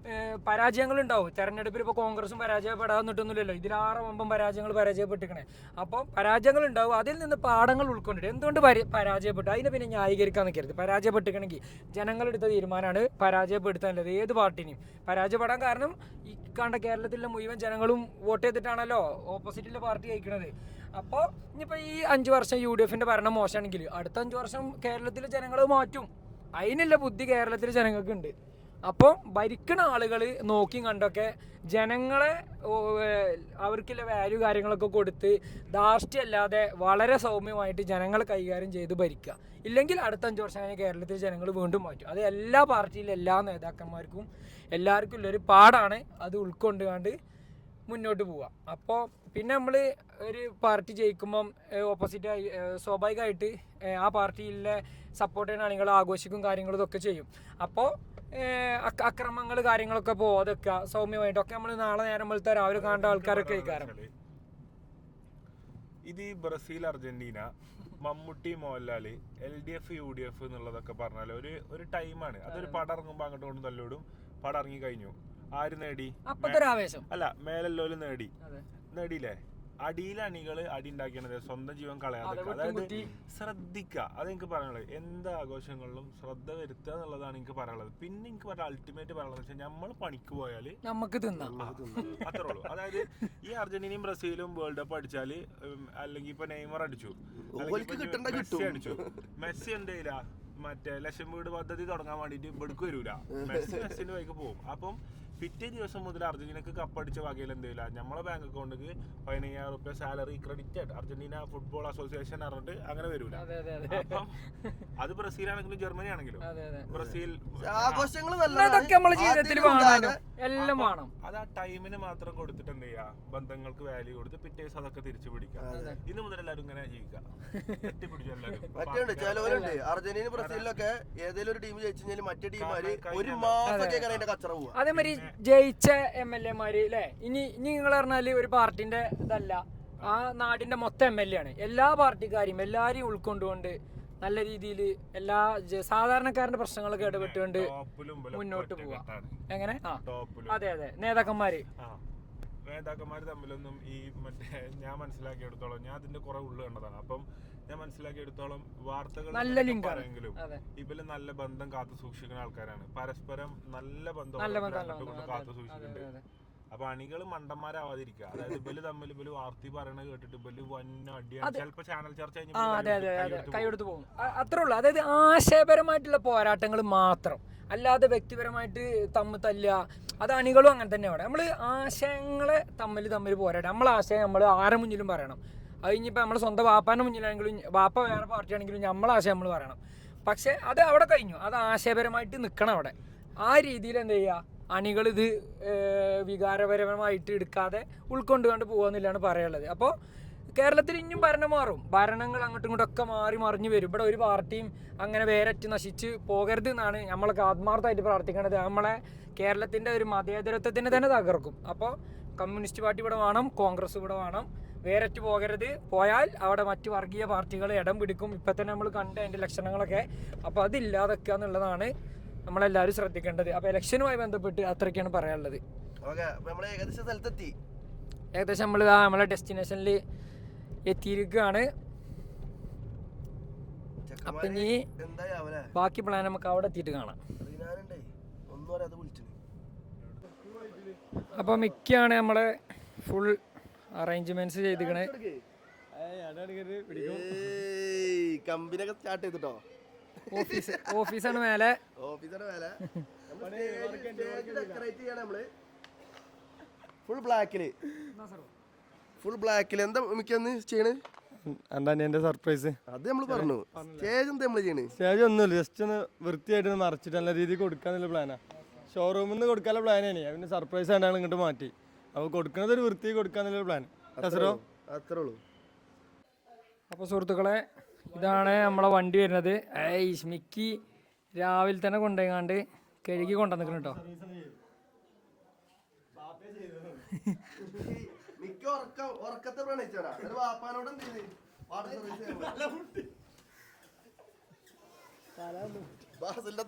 പരാജയങ്ങളുണ്ടാവും. തെരഞ്ഞെടുപ്പിൽ ഇപ്പോൾ കോൺഗ്രസും പരാജയപ്പെടാന്നിട്ടൊന്നുമില്ലല്ലോ, ഇതിലാറ് മുമ്പും പരാജയപ്പെട്ടിരിക്കണേ. അപ്പോൾ പരാജയങ്ങളുണ്ടാവും, അതിൽ നിന്ന് പാഠങ്ങൾ ഉൾക്കൊണ്ടിട്ട് എന്തുകൊണ്ട് പരാജയപ്പെട്ടു അതിനെ പിന്നെ ന്യായീകരിക്കാൻ നിൽക്കരുത്. പരാജയപ്പെട്ടിരിക്കണമെങ്കിൽ ജനങ്ങളെടുത്ത തീരുമാനമാണ് പരാജയപ്പെടുത്താനുള്ളത്. ഏത് പാർട്ടിനെയും പരാജയപ്പെടാൻ കാരണം ഈ കണ്ട കേരളത്തിലെ മുഴുവൻ ജനങ്ങളും വോട്ട് ചെയ്തിട്ടാണല്ലോ ഓപ്പോസിറ്റിലെ പാർട്ടി ജയിക്കുന്നത്. അപ്പോൾ ഇനിയിപ്പോൾ ഈ 5 വർഷം UDFന്റെ ഭരണം മോശമാണെങ്കിൽ അടുത്ത 5 വർഷം കേരളത്തിലെ ജനങ്ങൾ മാറ്റും. അതിനുള്ള ബുദ്ധി കേരളത്തിലെ ജനങ്ങൾക്കുണ്ട്. അപ്പോൾ ഭരിക്കുന്ന ആളുകൾ നോക്കി കണ്ടൊക്കെ ജനങ്ങളെ അവർക്കുള്ള വാല്യൂ കാര്യങ്ങളൊക്കെ കൊടുത്ത് ധാർഷ്ട്യമല്ലാതെ വളരെ സൗമ്യമായിട്ട് ജനങ്ങളെ കൈകാര്യം ചെയ്ത് ഭരിക്കുക. ഇല്ലെങ്കിൽ അടുത്ത 5 വർഷം കഴിഞ്ഞ് കേരളത്തിലെ ജനങ്ങൾ വീണ്ടും മാറ്റും. അത് എല്ലാ പാർട്ടിയിലും എല്ലാ നേതാക്കന്മാർക്കും എല്ലാവർക്കും ഉള്ളൊരു പാടാണ്. അത് ഉൾക്കൊണ്ടുകൊണ്ട് മുന്നോട്ട് പോവുക. അപ്പോൾ പിന്നെ നമ്മൾ ഒരു പാർട്ടി ജയിക്കുമ്പം ഓപ്പോസിറ്റ് സ്വാഭാവികമായിട്ട് ആ പാർട്ടിയിലെ സപ്പോർട്ട് ചെയ്യുന്ന ആളുകൾ ആഘോഷിക്കും കാര്യങ്ങളും ഇതൊക്കെ ചെയ്യും. അപ്പോൾ അക്രമങ്ങൾ കാര്യങ്ങളൊക്കെ പോകാതൊക്കെ സൗമ്യമായിട്ടൊക്കെ നമ്മൾ നാളെ നേരം പോലത്തെ രാവിലെ കാണേണ്ട ആൾക്കാരൊക്കെ കഴിക്കാറും. ഇത് ഈ Brazil Argentina Mammootty Mohanlal LDF UDF എന്നുള്ളതൊക്കെ പറഞ്ഞാൽ ഒരു ടൈമാണ്. അതൊരു പടം ഇറങ്ങുമ്പോൾ അങ്ങോട്ട് കൊണ്ട് തല്ലോടും. പടം ഇറങ്ങി കഴിഞ്ഞു, ആര് നേടി? അപ്പത്തെ ഒരു ആവേശം അല്ല, മേലെല്ലോലും നേടിയില്ലേ? അടിയിലെ അണികള് അടി ഉണ്ടാക്കിയത് സ്വന്തം ജീവൻ കളയാതെ. അതായത് ശ്രദ്ധിക്കുക, അത് എനിക്ക് പറയാനുള്ളത്. എന്ത് ആഘോഷങ്ങളിലും ശ്രദ്ധ വരുത്തുക എന്നുള്ളതാണ് എനിക്ക് പറയാനുള്ളത്. പിന്നെ എനിക്ക് പറയാം അൾട്ടിമേറ്റ് പറയാനുള്ളത് വെച്ചാൽ നമ്മൾ പണിക്ക് പോയാല് നമുക്ക് തിന്നാം, അത്രേ ഉള്ളൂ. അതായത് ഈ അർജന്റീനയും ബ്രസീലും വേൾഡ് കപ്പ് അടിച്ചാല്, അല്ലെങ്കിൽ ഇപ്പൊ നെയ്മർ അടിച്ചു, മെസ്സി എന്ത് ചെയ്യില്ല, മറ്റേ ലക്ഷം വീട് പദ്ധതി തുടങ്ങാൻ വേണ്ടിട്ട് ഇവിടേക്ക് വരൂല, മെസ്സിന്റെ വഴിക്ക് പോകും. അപ്പം പിറ്റേ ദിവസം മുതൽ അർജന്റീനക്ക് കപ്പടിച്ച വകയിൽ എന്തില്ല, നമ്മളെ ബാങ്ക് അക്കൗണ്ടിക്ക് 15,000 രൂപ salary credited Argentina football association പറഞ്ഞിട്ട് അങ്ങനെ വരൂല. അപ്പം അത് ബ്രസീലാണെങ്കിലും ജർമ്മനി ആണെങ്കിലും ബ്രസീൽ എല്ലാം വേണം. അത് ആ ടൈമിന് മാത്രം കൊടുത്തിട്ട് എന്ത് ചെയ്യാ, ബന്ധങ്ങൾക്ക് വാല്യൂ കൊടുത്ത് പിറ്റേ ദിവസം അതൊക്കെ തിരിച്ചു പിടിക്കാം. ഇന്ന് മുതൽ എല്ലാവരും ഇങ്ങനെ ജീവിക്കാം, എത്തിപ്പിടിച്ചു എല്ലാവരും. അർജന്റീന ബ്രസീലിലൊക്കെ ഏതെങ്കിലും ഒരു ടീം ജയിച്ചു കഴിഞ്ഞാൽ മറ്റേ ടീമാര് ഒരു മാസം കച്ചറ പോവാ. അതേമാതിരി ജയിച്ച MLA-മാര് അല്ലേ, ഇനി നിങ്ങൾ പറഞ്ഞാല് ഒരു പാർട്ടിന്റെ ഇതല്ല, ആ നാടിന്റെ മൊത്തം MLA ആണ്. എല്ലാ പാർട്ടിക്കാരെയും എല്ലാരെയും ഉൾക്കൊണ്ടുകൊണ്ട് നല്ല രീതിയിൽ എല്ലാ സാധാരണക്കാരന്റെ പ്രശ്നങ്ങളൊക്കെ ഇടപെട്ടുകൊണ്ട് മുന്നോട്ട് പോവാ. എങ്ങനെ? അതെ നേതാക്കന്മാര് തമ്മിലൊന്നും ഈ മറ്റേ ഞാൻ മനസ്സിലാക്കിയെടുത്തോളം, ഞാൻ അതിന്റെ കുറെ ഉള്ളു കണ്ടതാണ്. അപ്പം ഞാൻ മനസ്സിലാക്കിയെടുത്തോളം വാർത്തകൾ പറയെങ്കിലും ഇവര് നല്ല ബന്ധം കാത്തു സൂക്ഷിക്കുന്ന ആൾക്കാരാണ്. പരസ്പരം നല്ല ബന്ധം കാത്തു സൂക്ഷിക്കുന്നുണ്ട്. അപ്പൊ അണികള് മണ്ടന്മാരാവാതിരിക്കുക. അതായത് ഇവര് തമ്മിൽ വാർത്തി പറയണ കേട്ടിട്ട് ഇവര് വന്ന അടിയാണ്. ചിലപ്പോ ചാനൽ ചർച്ച കൈയെടുത്ത് പോകും, അത്രേ ഉള്ളൂ. അതായത് ആശയപരമായിട്ടുള്ള പോരാട്ടങ്ങൾ മാത്രം, അല്ലാതെ വ്യക്തിപരമായിട്ട് തമ്മിൽ തല്ലുക, അത് അണികളും അങ്ങനെ തന്നെ വേണം. നമ്മൾ ആശയങ്ങളെ തമ്മിൽ പോരാട്ടം. നമ്മളെ ആശയം നമ്മൾ ആരെ മുന്നിലും പറയണം. അത് ഇനിയിപ്പോൾ നമ്മൾ സ്വന്തം വാപ്പാൻ്റെ മുന്നിലാണെങ്കിലും വാപ്പ വേറെ പാർട്ടി ആണെങ്കിലും നമ്മളെ ആശയം നമ്മൾ പറയണം. പക്ഷെ അത് അവിടെ കഴിഞ്ഞു, അത് ആശയപരമായിട്ട് നിൽക്കണം അവിടെ. ആ രീതിയിൽ എന്ത് ചെയ്യുക, അണികൾ ഇത് വികാരപരമായിട്ട് എടുക്കാതെ ഉൾക്കൊണ്ടുകൊണ്ട് പോകുന്നില്ലാണ് പറയാനുള്ളത്. അപ്പോൾ കേരളത്തിൽ ഇനിയും ഭരണം മാറും, ഭരണങ്ങൾ അങ്ങോട്ടും ഇങ്ങോട്ടൊക്കെ മറിഞ്ഞു വരും. ഇവിടെ ഒരു പാർട്ടിയും അങ്ങനെ വേരറ്റ് നശിച്ച് പോകരുത് എന്നാണ് നമ്മളൊക്കെ ആത്മാർത്ഥമായിട്ട് പ്രാർത്ഥിക്കേണ്ടത്. നമ്മളെ കേരളത്തിൻ്റെ ഒരു മതേതരത്വത്തിന് തന്നെ തകർക്കും. അപ്പോൾ കമ്മ്യൂണിസ്റ്റ് പാർട്ടി ഇവിടെ വേണം, കോൺഗ്രസ് ഇവിടെ വേണം, വേരറ്റ് പോകരുത്. പോയാൽ അവിടെ മറ്റ് വർഗീയ പാർട്ടികൾ ഇടം പിടിക്കും. ഇപ്പം തന്നെ നമ്മൾ കണ്ട അതിൻ്റെ ലക്ഷണങ്ങളൊക്കെ. അപ്പോൾ അതില്ലാതെക്കുക എന്നുള്ളതാണ് നമ്മളെല്ലാവരും ശ്രദ്ധിക്കേണ്ടത്. അപ്പോൾ ഇലക്ഷനുമായി ബന്ധപ്പെട്ട് അത്രയ്ക്കാണ് പറയാനുള്ളത്. ഏകദേശം നമ്മൾ നമ്മളെ ഡെസ്റ്റിനേഷനിൽ എത്തിയിരിക്കുകയാണ്. അപ്പം ഇനി ബാക്കി പ്ലാൻ നമുക്ക് അവിടെ എത്തിയിട്ട് കാണാം. അപ്പോൾ മിക്കാണ് നമ്മളെ ഫുൾ അറേഞ്ച്മെന്റ്സ് ചെയ്തിരിക്കണേ. കമ്പനിയൊക്കെ സ്റ്റാർട്ട് ചെയ്തിട്ടോ. ഓഫീസാണ് മേലെ. ഫുൾ ബ്ലാക്കില് എന്താ മിക്കന്ന് ചെയ്യണ്? എന്റെ സർപ്രൈസ് അത് നമ്മൾ പറഞ്ഞു. സ്റ്റേജ് എന്താ നമ്മള് ചെയ്യണ്? സ്റ്റേജ് ഒന്നുമില്ല, ജസ്റ്റ് ഒന്ന് വൃത്തിയായിട്ട് മറച്ചിട്ട് നല്ല രീതിയിൽ കൊടുക്കാന്നുള്ള പ്ലാനാ. ഷോറൂമിൽ നിന്ന് കൊടുക്കാനുള്ള പ്ലാനാണ്. പിന്നെ സർപ്രൈസ് ആയിട്ടാണ് ഇങ്ങോട്ട് മാറ്റി. അപ്പോൾ കൊടുക്കുന്നത് ഒരു വൃത്തി കൊടുക്കാന്നുള്ള പ്ലാൻ. അത്രേ ഉള്ളൂ. അപ്പോൾ സുഹൃത്തുക്കളെ, ഇതാണ് നമ്മളെ വണ്ടി വരുന്നത്. മിക്കി രാവിലെ തന്നെ കൊണ്ടുപോയിക്കാണ്ട് കഴുകി കൊണ്ടുവന്നിക്കണം കേട്ടോ.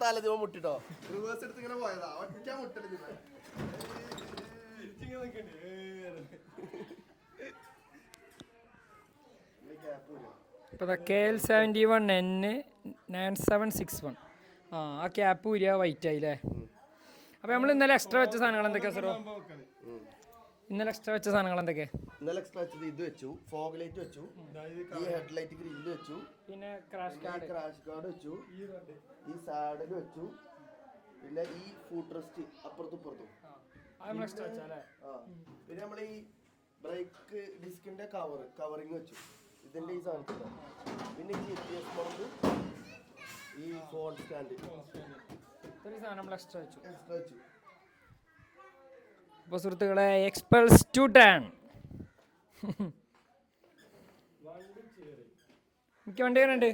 തലദിവ മുട്ടിട്ടോ, റിവേഴ്സ് എടുത്ത് ഇങ്ങനെ പോയതാ. ഒറ്റ മുട്ടല്. ഇപ്പോൾ KL 71N9761 ആ ക്യാപ്പ് ഊരിയ വൈറ്റ് ആയില്ലേ. അപ്പോൾ നമ്മൾ ഇന്നലെ എക്സ്ട്രാ വെച്ച സാധനങ്ങൾ എന്തൊക്കെയാ സാറോ? ഇന്നലെ എക്സ്ട്രാ വെച്ച സാധനങ്ങൾ എന്തൊക്കെയാ? ഇന്നലെ എക്സ്ട്രാ വെച്ചത് ഇത് വെച്ചു, ഫോഗ് ലൈറ്റ് വെച്ചു, ഈ ഹെഡ് ലൈറ്റ് ഗ്രില്ല് വെച്ചു, പിന്നെ ക്രാഷ് കാർഡ് വെച്ചു, ഈ സാഡൽ വെച്ചു, പിന്നെ ഈ ഫുഡ് റെസ്റ്റ് അപ്പുറത്തും ഇപ്പുറത്തും. പിന്നെ നമ്മൾ ഈ ബ്രേക്ക് ഡിസ്കിന്റെ കവറിങ് വെച്ചു, ഇതിന്റെ ഈ സാധനത്തില്ല. പിന്നെ ഈ GPS ബോർഡ്, ഈ ഫോൺ സ്റ്റാൻഡ്, എക്സ്ട്രാ വെച്ചു. അപ്പോൾ സുഹൃത്തുക്കളെ എക്സ്പൾസ് 210 എനിക്ക് വണ്ടി എങ്ങനെയുണ്ട്?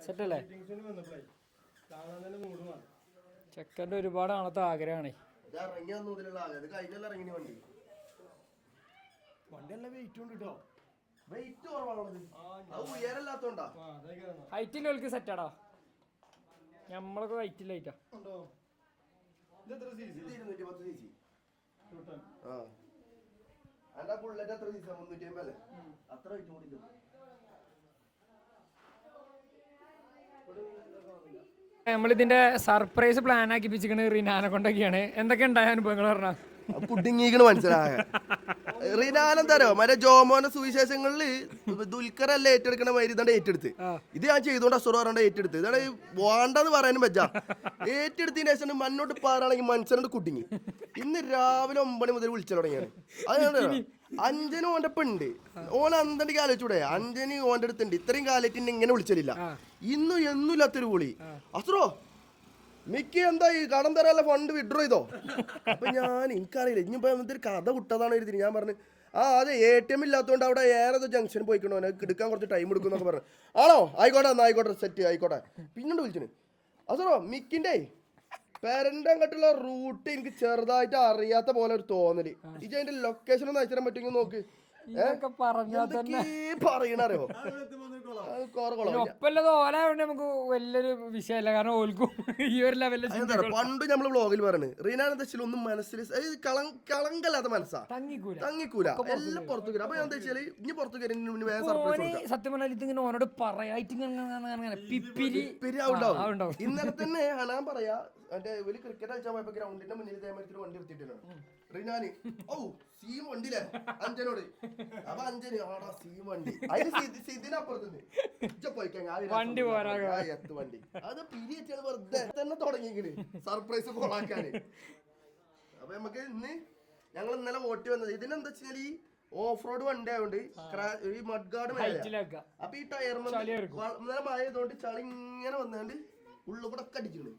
സെറ്റല്ലേ? ചെക്കൻ്റെ ഒരുപാട് ആളത്തെ ആഗ്രഹമാണ്. ഹൈറ്റില്ലോൾക്ക് സെറ്റാടാ, നമ്മളൊക്കെ ഹൈറ്റില്ലായിട്ടാ. നമ്മളിതിന്റെ സർപ്രൈസ് പ്ലാൻ ആക്കി പിച്ചിക്കണത് റിനാനെ കൊണ്ടൊക്കെയാണ്. എന്തൊക്കെ ഉണ്ടായ അനുഭവങ്ങൾ പറഞ്ഞാ? കുടുങ്ങിക്കണ് മനസ്സിലായ റിനാനെന്താരോ മറ്റേ ജോമോന്റെ സുവിശേഷങ്ങളില് ദുൽഖറല്ലേ ഏറ്റെടുക്കണ മാതിരി ഇതാണ്ട് ഏറ്റെടുത്ത്. ഇത് ഞാൻ ചെയ്തോണ്ട് അസുറ പറഞ്ഞ ഏറ്റെടുത്ത്. ഇതാണ് വേണ്ടെന്ന് പറയാനും പറ്റാ. ഏറ്റെടുത്തതിന് ശേഷം മണ്ണോട്ട് പാറാണെങ്കിൽ മനുഷ്യനോട് കുടുങ്ങി. ഇന്ന് രാവിലെ 9 മണി മുതൽ വിളിച്ചു തുടങ്ങിയാണ്. അത് അഞ്ജനും ഓന്റെ പെണ്ട് ഓൻ അന്തണ്ടിക്ക് ആലോചിച്ചൂടെ? അഞ്ജന് ഓന്റെ അടുത്തുണ്ട്. ഇത്രയും കാലത്ത് ഇങ്ങനെ വിളിച്ചില്ല. ഇന്നും എന്നുമില്ലാത്തൊരു വിളി. അസുറോ മിക്ക എന്താ ഈ കടം തരാനുള്ള ഫണ്ട് വിഡ്രോ ചെയ്തോ? അപ്പൊ എനിക്കറിയില്ല ഇനിയിപ്പോ എന്തൊരു കഥ വിട്ടതാണ് എഴുതി. ഞാൻ പറഞ്ഞു അതെ ATM ഇല്ലാത്തതുകൊണ്ട് അവിടെ ഏറെ ജംഗ്ഷനിൽ പോയിക്കണോ, എടുക്കാൻ കുറച്ച് ടൈം എടുക്കും എന്നൊക്കെ പറഞ്ഞു. ആണോ, ആയിക്കോട്ടെ എന്നാ ആയിക്കോട്ടെ, സെറ്റ് ആയിക്കോട്ടെ. പിന്നീട് വിളിച്ചിന് അതോ മിക്കിന്റെ പേരന്റ് അങ്ങോട്ടുള്ള റൂട്ട് എനിക്ക് ചെറുതായിട്ട് അറിയാത്ത പോലെ ഒരു തോന്നല്. ഇത് അതിന്റെ ലൊക്കേഷൻ ഒന്ന് അയച്ചാൻ പറ്റുമെങ്കിൽ നോക്ക്. പറയണറിയോ ഒപ്പല്ലത് ഓലായോണ്ട് നമുക്ക് വലിയൊരു വിഷയമല്ല, കാരണം ഓൽക്കും ഈ ഒരു ലെവലിൽ. പണ്ട് നമ്മള് വ്ളോഗിൽ പറഞ്ഞു റീനാനെ ഒന്നും മനസ്സിൽ കളങ്കല്ലാത്ത മനസ്സാ, തങ്ങിക്കൂല, എല്ലാം പുറത്തു കയറി. അപ്പൊ ഞാൻ എന്താ വെച്ചാല് ഇനി പുറത്തു കയറി സത്യം പറഞ്ഞാൽ ഇതിങ്ങനെ ഓനോട് പറയായിട്ട് ഇന്നലെ തന്നെ ഞാൻ പറയാ മറ്റേ ഒരു ക്രിക്കറ്റ് കളിച്ചാൽ പോയപ്പോ ഗ്രൗണ്ടിന്റെ മുന്നിൽ ഇതേമാതിരി വണ്ടി എടുത്തിട്ടാണ് റിനാന്. സീം വണ്ടിയില്ലേ അഞ്ജനോട്. അപ്പൊ അഞ്ജന് ആടാ സീം വണ്ടി. അതിന് സിദിനപ്പുറത്തുണ്ട് വണ്ടി വണ്ടി. അത് പിരിച്ചാണ് വെറുതെ തന്നെ തുടങ്ങിയിക്കണ് സർപ്രൈസ് കൊളാക്കാന്. അപ്പൊ നമുക്ക് ഞങ്ങൾ ഇന്നലെ വോട്ട് വന്നത് ഇതിനെന്താ വെച്ചാൽ ഈ ഓഫ് റോഡ് വണ്ടി ആയതുകൊണ്ട് ഈ മഡ് ഗാർഡ് മേലെ. അപ്പൊ ഈ ടയർ ഇന്നലെ മഴ ചെയ്തോണ്ട് ചളി ഇങ്ങനെ വന്നാണ്ട് ഉള്ളു കൂടെ ഒക്കെ അടിച്ചിട്ടുണ്ട്.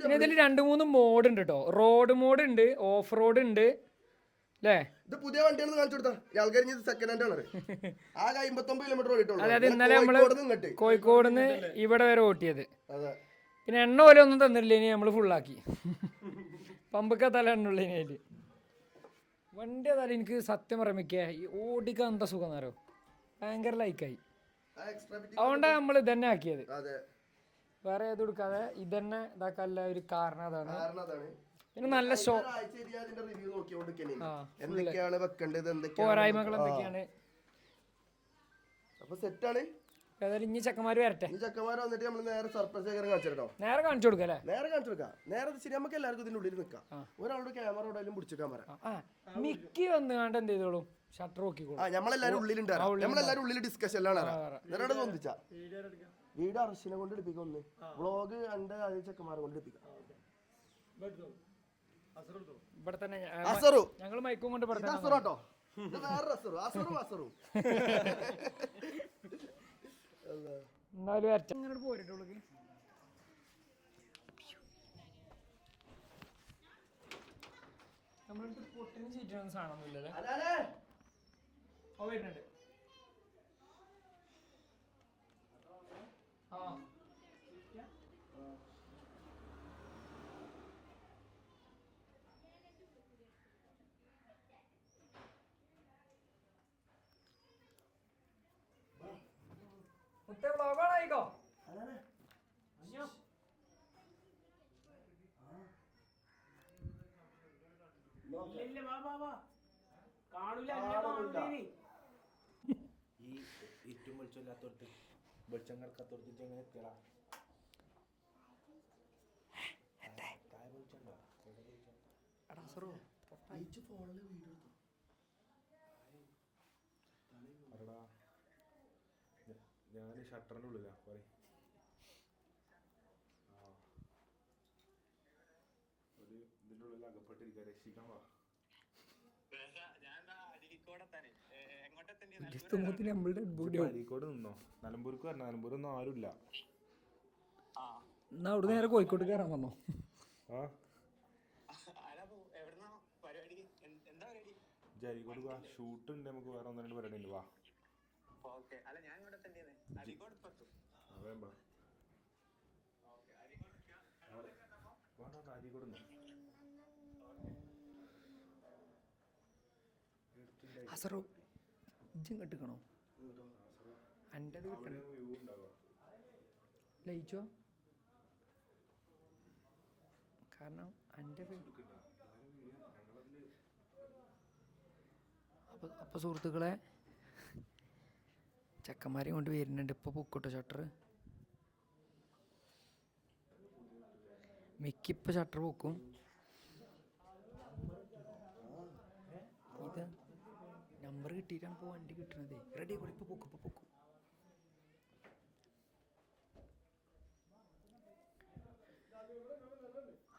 പിന്നെ ഇതിൽ 2-3 മോഡ് ഉണ്ട് കേട്ടോ. റോഡ് മോഡ് ഉണ്ട്, ഓഫ് റോഡ് ഉണ്ട് അല്ലേ? ഇത് പുതിയ വണ്ടിയാണെന്ന് കാണിച്ചു കൊടുത്താ ആൾക്കാർ സെക്കൻഡ് ഹാൻഡ് ആണ്. ആകെ 59 കിലോമീറ്റർ ഓടിയിട്ടുള്ളൂ. അതായത് ഇന്നലെ നമ്മള് കോഴിക്കോട് നിന്ന് ഇവിടെ വരെ ഓട്ടിയത്. പിന്നെ എണ്ണ പോലെ ഒന്നും തന്നില്ല, ഇനി നമ്മള് ഫുള്ളാക്കി. പമ്പൊക്കെ തല എണ്ണുള്ളതിനായിട്ട് വണ്ടി. അതായത് എനിക്ക് സത്യം പറയാൻ ഓടിക്കാൻ എന്താ സുഖം എന്നറിയോ, ഭയങ്കര ലൈക്കായി. അതുകൊണ്ടാണ് നമ്മൾ ഇതന്നെ ആക്കിയത്, വേറെ ഏത് കൊടുക്കാതെ ഇതന്നെ ഇതാക്കാനുള്ള ഒരു കാരണം അതാണ്. പിന്നെ നല്ല ഷോ പോരായ്മകൾ എന്തൊക്കെയാണ്. ഏതായാലും ഇനി ചെക്കന്മാര് വരട്ടെ. നേരെ കാണിച്ചു കൊടുക്കാം അല്ലേ? നേരെ ശരി. നമുക്ക് എല്ലാവർക്കും ഇതിന്റെ ഉള്ളിൽ നിൽക്കാം. ഒരാളുടെ ക്യാമറ എവിടെയും പിടിച്ചിട്ടാൻ പറയാം. മിക്കി വന്ന് കണ്ട് എന്ത് ചെയ്തോളൂ, ഷട്ടർ നോക്കിക്കോളൂ. നമ്മളെല്ലാരും ഉള്ളിലുണ്ട്, നമ്മളെല്ലാരും ഉള്ളിൽ ഡിസ്കഷനിലാണ്. തോന്നിച്ചാ വീട് അർശിനെ കൊണ്ട് എടുപ്പിക്കൊന്ന് വ്ളോഗ് എന്റെ ചെക്കന്മാരെ കൊണ്ട് എടുപ്പിക്കാം. ഇവിടെ തന്നെ ഞങ്ങൾ മൈക്കും കൊണ്ട് കേട്ടോ. എന്നാലും ഇങ്ങനെ പോയിട്ടുള്ളൂ. നമ്മളടുത്ത് പൊട്ടിന് ചീറ്റൊന്നും സാധനമൊന്നുമില്ലല്ലേ? വരുന്നുണ്ട്. ഞാൻ ഷട്ടറിന്റെ ഉള്ളിലാ ഇതിന്റെ ഉള്ളിൽ അകപ്പെട്ടിരിക്കുക, രക്ഷിക്കാൻ വാ. അരീക്കോട് നിന്നോ? നിലമ്പൂർക്ക് വരണം. നിലമ്പൂരൊന്നും ആരുമില്ല. അവിടെ നേരെ കോഴിക്കോട് കയറാൻ വന്നോ? അരീക്കോട് വാ, ഷൂട്ട് ഉണ്ട്, നമുക്ക് വേറെ 1-2 പരിപാടി ഉണ്ട്, വാ. അസറോ ഇജ്ജും കെട്ടിക്കണോ? എൻ്റെ ലയിച്ചോ? കാരണം എൻ്റെ അപ്പോൾ സുഹൃത്തുക്കളെ ചെക്കന്മാരെ കൊണ്ട് വരുന്നുണ്ട്. ഇപ്പോൾ പൊക്കോട്ടോ ഷട്ടർ. മിക്കിപ്പോൾ ഷട്ടർ പൊക്കും. ഇത് നമ്പർ കിട്ടിയിട്ടാണ് ഇപ്പോൾ വണ്ടി കിട്ടണത്. റെഡി കൂടി ഇപ്പോൾ പൊക്കും, ഇപ്പോൾ പൊക്കും.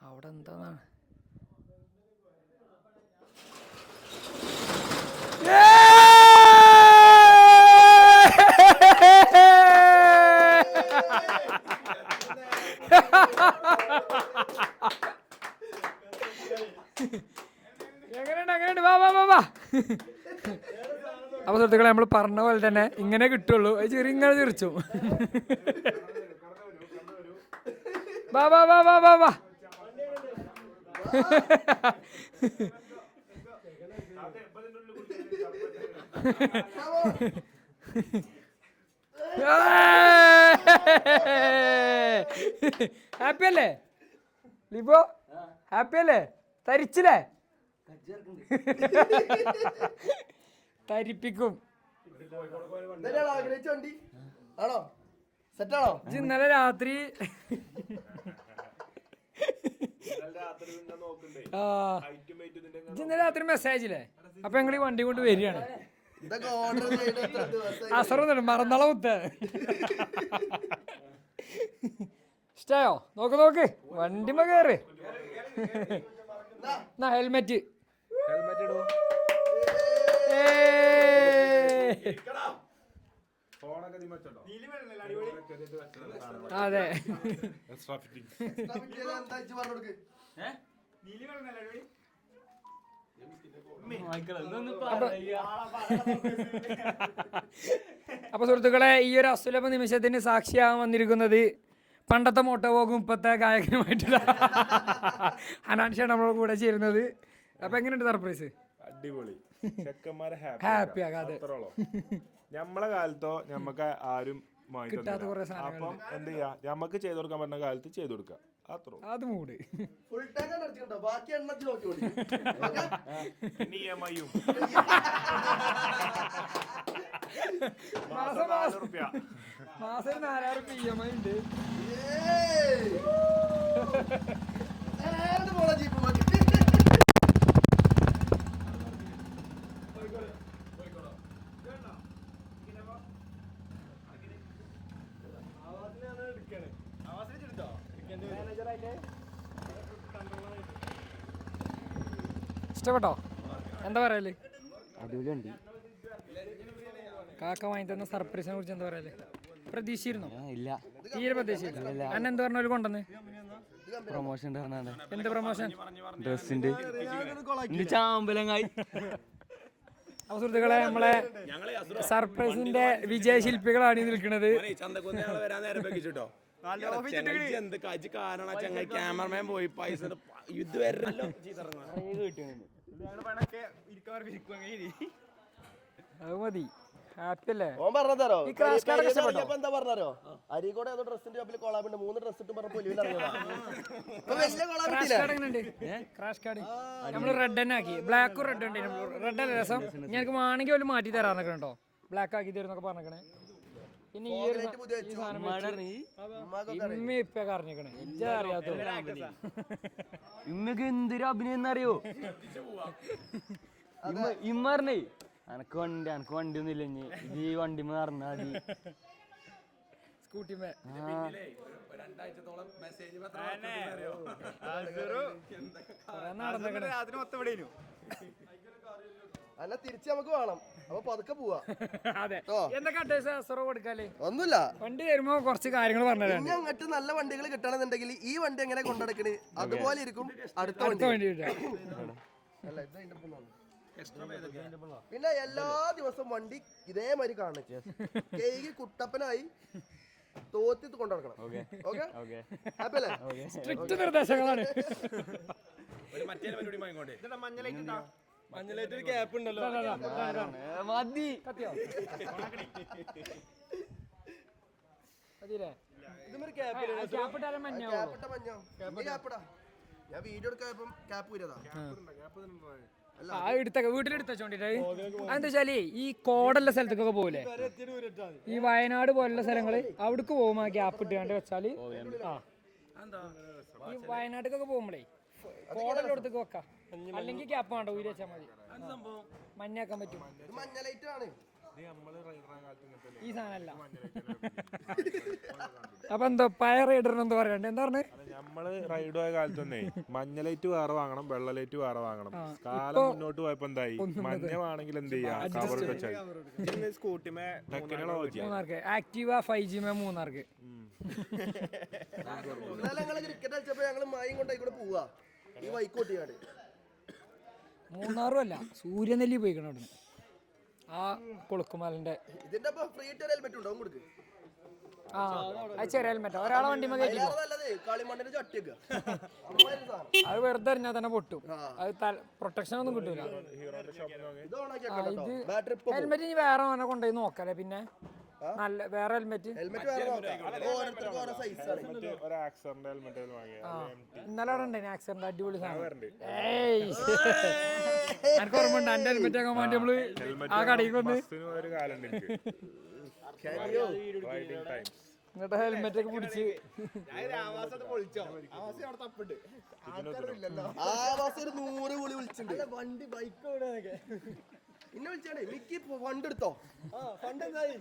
അവിടെ എന്താന്നാണ് എങ്ങനെയുണ്ട്? വാ വാ വാ വാ. അപ്പോൾ സുഹൃത്തുക്കളെ നമ്മൾ പറഞ്ഞ പോലെ തന്നെ ഇങ്ങനെ കിട്ടുള്ളൂ. ഇങ്ങനെ ചിരിച്ചു. വാ വാ വാ വാ വാ വാ. ഹാപ്പി അല്ലേ ലിബോ? ഹാപ്പി അല്ലേ? തരിച്ചില്ലേ? തരിപ്പിക്കും. ഇന്നലെ രാത്രി ഇന്നലെ രാത്രി മെസ്സേജില്ലേ? അപ്പൊ ഞങ്ങൾ ഈ വണ്ടി കൊണ്ട് വരികയാണ്. അസറൊന്നുണ്ട് മറന്നള മുത്ത്. ഇഷ്ടായോ? നോക്ക് നോക്ക്, വണ്ടിമ കേറ്. ഹെൽമെറ്റ് ഇടൂ. അതെ. അപ്പൊ സുഹൃത്തുക്കളെ, ഈ ഒരു അസുലഭ നിമിഷത്തിന് സാക്ഷിയാകാൻ വന്നിരിക്കുന്നത് പണ്ടത്തെ മോട്ടോ പോകും ഇപ്പത്തെ ഗായകനുമായിട്ടുള്ള അനാൻഷാണ് നമ്മളെ കൂടെ ചേരുന്നത്. അപ്പൊ എങ്ങനെയുണ്ട് സർപ്രൈസ്? അടിപൊളി. ചെക്കന്മാരെ ഹാപ്പി ആകാതെ നമ്മളെ കാലത്തോ ഞമ്മക്ക് ആരും കിട്ടാത്ത കുറെ അപ്പം സാധനങ്ങൾ എന്ത് ചെയ്യാ, ഞമ്മക്ക് ചെയ്ത് കൊടുക്കാൻ പറ്റുന്ന കാലത്ത് ചെയ്ത് കൊടുക്കുക. അത്രോ അത് മൂട്. EMI-യും മാസം 4000 EMI ഉണ്ട്. ഇഷ്ടപ്പെട്ടോ? എന്താ പറയല്? അടിപൊളിയുണ്ട്. കാക്ക വാങ്ങി തന്ന സർപ്രൈസിനെ കുറിച്ച് എന്താ പറയല്? പ്രതീക്ഷിച്ചിരുന്നോ? ഇല്ല, തീരെ പ്രതീക്ഷിച്ചില്ല. അന്നെ എന്ത് പറഞ്ഞ കൊണ്ടുവന്ന്? പ്രൊമോഷൻ എന്ത് പ്രൊമോഷൻ? ഡ്രസ്സിന്റെ ചാമ്പലങ്ങായി. അപ്പോൾ സുഹൃത്തുക്കളെ, നമ്മളെ സർപ്രൈസിന്റെ വിജയശില്പികളാണ് ഈ നിൽക്കുന്നത്. ക്യാമറമാൻ പോയി പൈസ ഇതുവരെല്ലോ അത് മതി. ഹാപ്പി അല്ലേ? ഓൻ പറഞ്ഞോ ഈ ക്രാഷ് കാർഡ് ഇഷ്ടപ്പെട്ടോ? എന്താ പറഞ്ഞോ? അരീക്കോട് ഏതോ ഡ്രസ്സിന്റെ ഷോപ്പിൽ കൊളാബുണ്ട്. 3 ഡ്രസ് ഇട്ട് പറഞ്ഞ വലിയ ക്രാഷ് കാർഡ് എങ്ങനെയുണ്ട്? ക്രാഷ് കാർഡ് നമ്മൾ റെഡ് തന്നെ ആക്കി. ബ്ലാക്കും റെഡ് ഉണ്ട്. റെഡ് അല്ല രസം. ഞങ്ങൾക്ക് വേണമെങ്കിൽ പോലും മാറ്റി തരാന്നൊക്കെ കേട്ടോ. ബ്ലാക്ക് ആക്കി തരുന്നൊക്കെ പറഞ്ഞേക്കണേ. പിന്നെ ഈ ഒരു ഇമ്മ ഇപ്പൊ അറിഞ്ഞേക്കണേ. ഇജ്ജ അറിയാത്ത ഇമ്മക്ക് എന്തൊരു അഭിനയം എന്നറിയോ? ഇമ്മ പറഞ്ഞേ അനക്ക് വണ്ടി ഒന്നും ഇല്ല, ഇത് ഈ വണ്ടിമ നടന്നാ മതി. സ്കൂട്ടിമേ അല്ല തിരിച്ച് നമുക്ക് വേണം. അപ്പൊ പതുക്കെ പോവാ. അതെ. എന്തൊക്കെ അഡ്വൈസ് അസറോ കൊടുക്കാല്ലേ? ഒന്നുമില്ല, വണ്ടി വരുമ്പോ കുറച്ച് കാര്യങ്ങൾ പറഞ്ഞുതരാം. ഇനി അങ്ങോട്ട് നല്ല വണ്ടികൾ കിട്ടണമെന്നുണ്ടെങ്കിൽ ഈ വണ്ടി എങ്ങനെ കൊണ്ടുനടക്കണേ അതുപോലെ ഇരിക്കും അടുത്ത വണ്ടി. വണ്ടി കിട്ടാം. അല്ല ഇത് അതിന്റെ ഒപ്പം പിന്നെ എല്ലാ ദിവസവും വണ്ടി ഇതേമാതിരി കാണും. കേക്ക് കുട്ടപ്പനായി തോത്തി കൊണ്ടുനടക്കണം. ഓക്കെ ഹാപ്പി അല്ലേ? സ്ട്രിക്റ്റ് നിർദ്ദേശങ്ങളാണ്. മഞ്ഞളായിട്ട് ഒരു ഗ്യാപ്പ് ഉണ്ടല്ലോ. മതി ഞാൻ വീഡിയോ എടുക്കാൻ ക്യാപ്പ് വരതാ. വീട്ടിലെടുത്തോണ്ടിട്ട് അതെന്താ വെച്ചാല് ഈ കോടുള്ള സ്ഥലത്തേക്കൊക്കെ പോലെ ഈ വയനാട് പോലുള്ള സ്ഥലങ്ങള് അവിടേക്ക് പോകുമ്പോ ഗ്യാപ്പ് ഇട്ടുകൊണ്ട് വെച്ചാല് ഈ വയനാട്ടിലൊക്കെ പോകുമ്പോഴേ കോടുള്ള അടുത്തേക്ക് വെക്കാം. അല്ലെങ്കിൽ ഗ്യാപ്പ് വേണ്ട ഊരി വെച്ചാൽ മതി. മഞ്ഞാക്കാൻ പറ്റും. മഞ്ഞലൈറ്റ് ആണ് ഈ സാധനല്ല. അപ്പൊ എന്തോ പഴയ റൈഡറിനെന്തോ പറയണ്ടേ? എന്താ പറഞ്ഞേ? നമ്മള് റൈഡ് പോയ കാലത്തൊന്നേ മഞ്ഞ ലൈറ്റ് വേറെ വാങ്ങണം, വെള്ള ലൈറ്റ് വേറെ വാങ്ങണം. കാലം മുന്നോട്ട് പോയപ്പോ എന്തായി, മഞ്ഞ വേണമെങ്കിൽ എന്ത് ചെയ്യാ, കവർ വെച്ചാൽ സ്കൂട്ടിമേ ടെക്നോളജി ആക്റ്റീവ 5G മൂന്നാർക്ക്. ക്രിക്കറ്റ് കളിച്ചപ്പോ ഞങ്ങള് മായും കൊണ്ടായിക്കൂടെ പോവാ ഈ വൈക്കോട്ടിയാണ്. മൂന്നാറും അല്ല, സൂര്യനെല്ലി പോയിക്കണം അവിടുന്ന്. ആ കൊളുക്കുമലന്റെ ഇതിന്റെ ഫ്രീ ഹെൽമെറ്റ് ഉണ്ടോ? കൊടുക്ക്. ആ അത് ചെറിയ ഹെൽമെറ്റ്. ഒരാളെ വണ്ടി കളിമണ്ണിന് ചട്ടിയൊക്കെ അത് വെറുതെ അറിഞ്ഞാൽ തന്നെ പൊട്ടും. അത് പ്രൊട്ടക്ഷൻ ഒന്നും കിട്ടൂല. ഇത് ഹെൽമെറ്റ് ഇനി വേറെ അവനെ കൊണ്ടുപോയി നോക്കാല്ലേ. പിന്നെ നല്ല വേറെ ഹെൽമെറ്റ് ഇന്നലെ അവിടെ ഉണ്ടായി ആക്സിഡന്റ്. അടിപൊളി സാധനം. എനിക്ക് ഓർമ്മ ഉണ്ട് എന്റെ ഹെൽമെറ്റ് ആക്കാൻ വേണ്ടി നമ്മള് ആ കടയിൽ വന്ന് എന്നിട്ട് ഹെൽമെറ്റ് ഒക്കെ പിടിച്ച് വണ്ടി ബൈക്ക് ഇന്നെ വിളിച്ചാണേ മിക്കി ഫണ്ട് എടുത്തോ. ഫണ്ട് എന്തായി?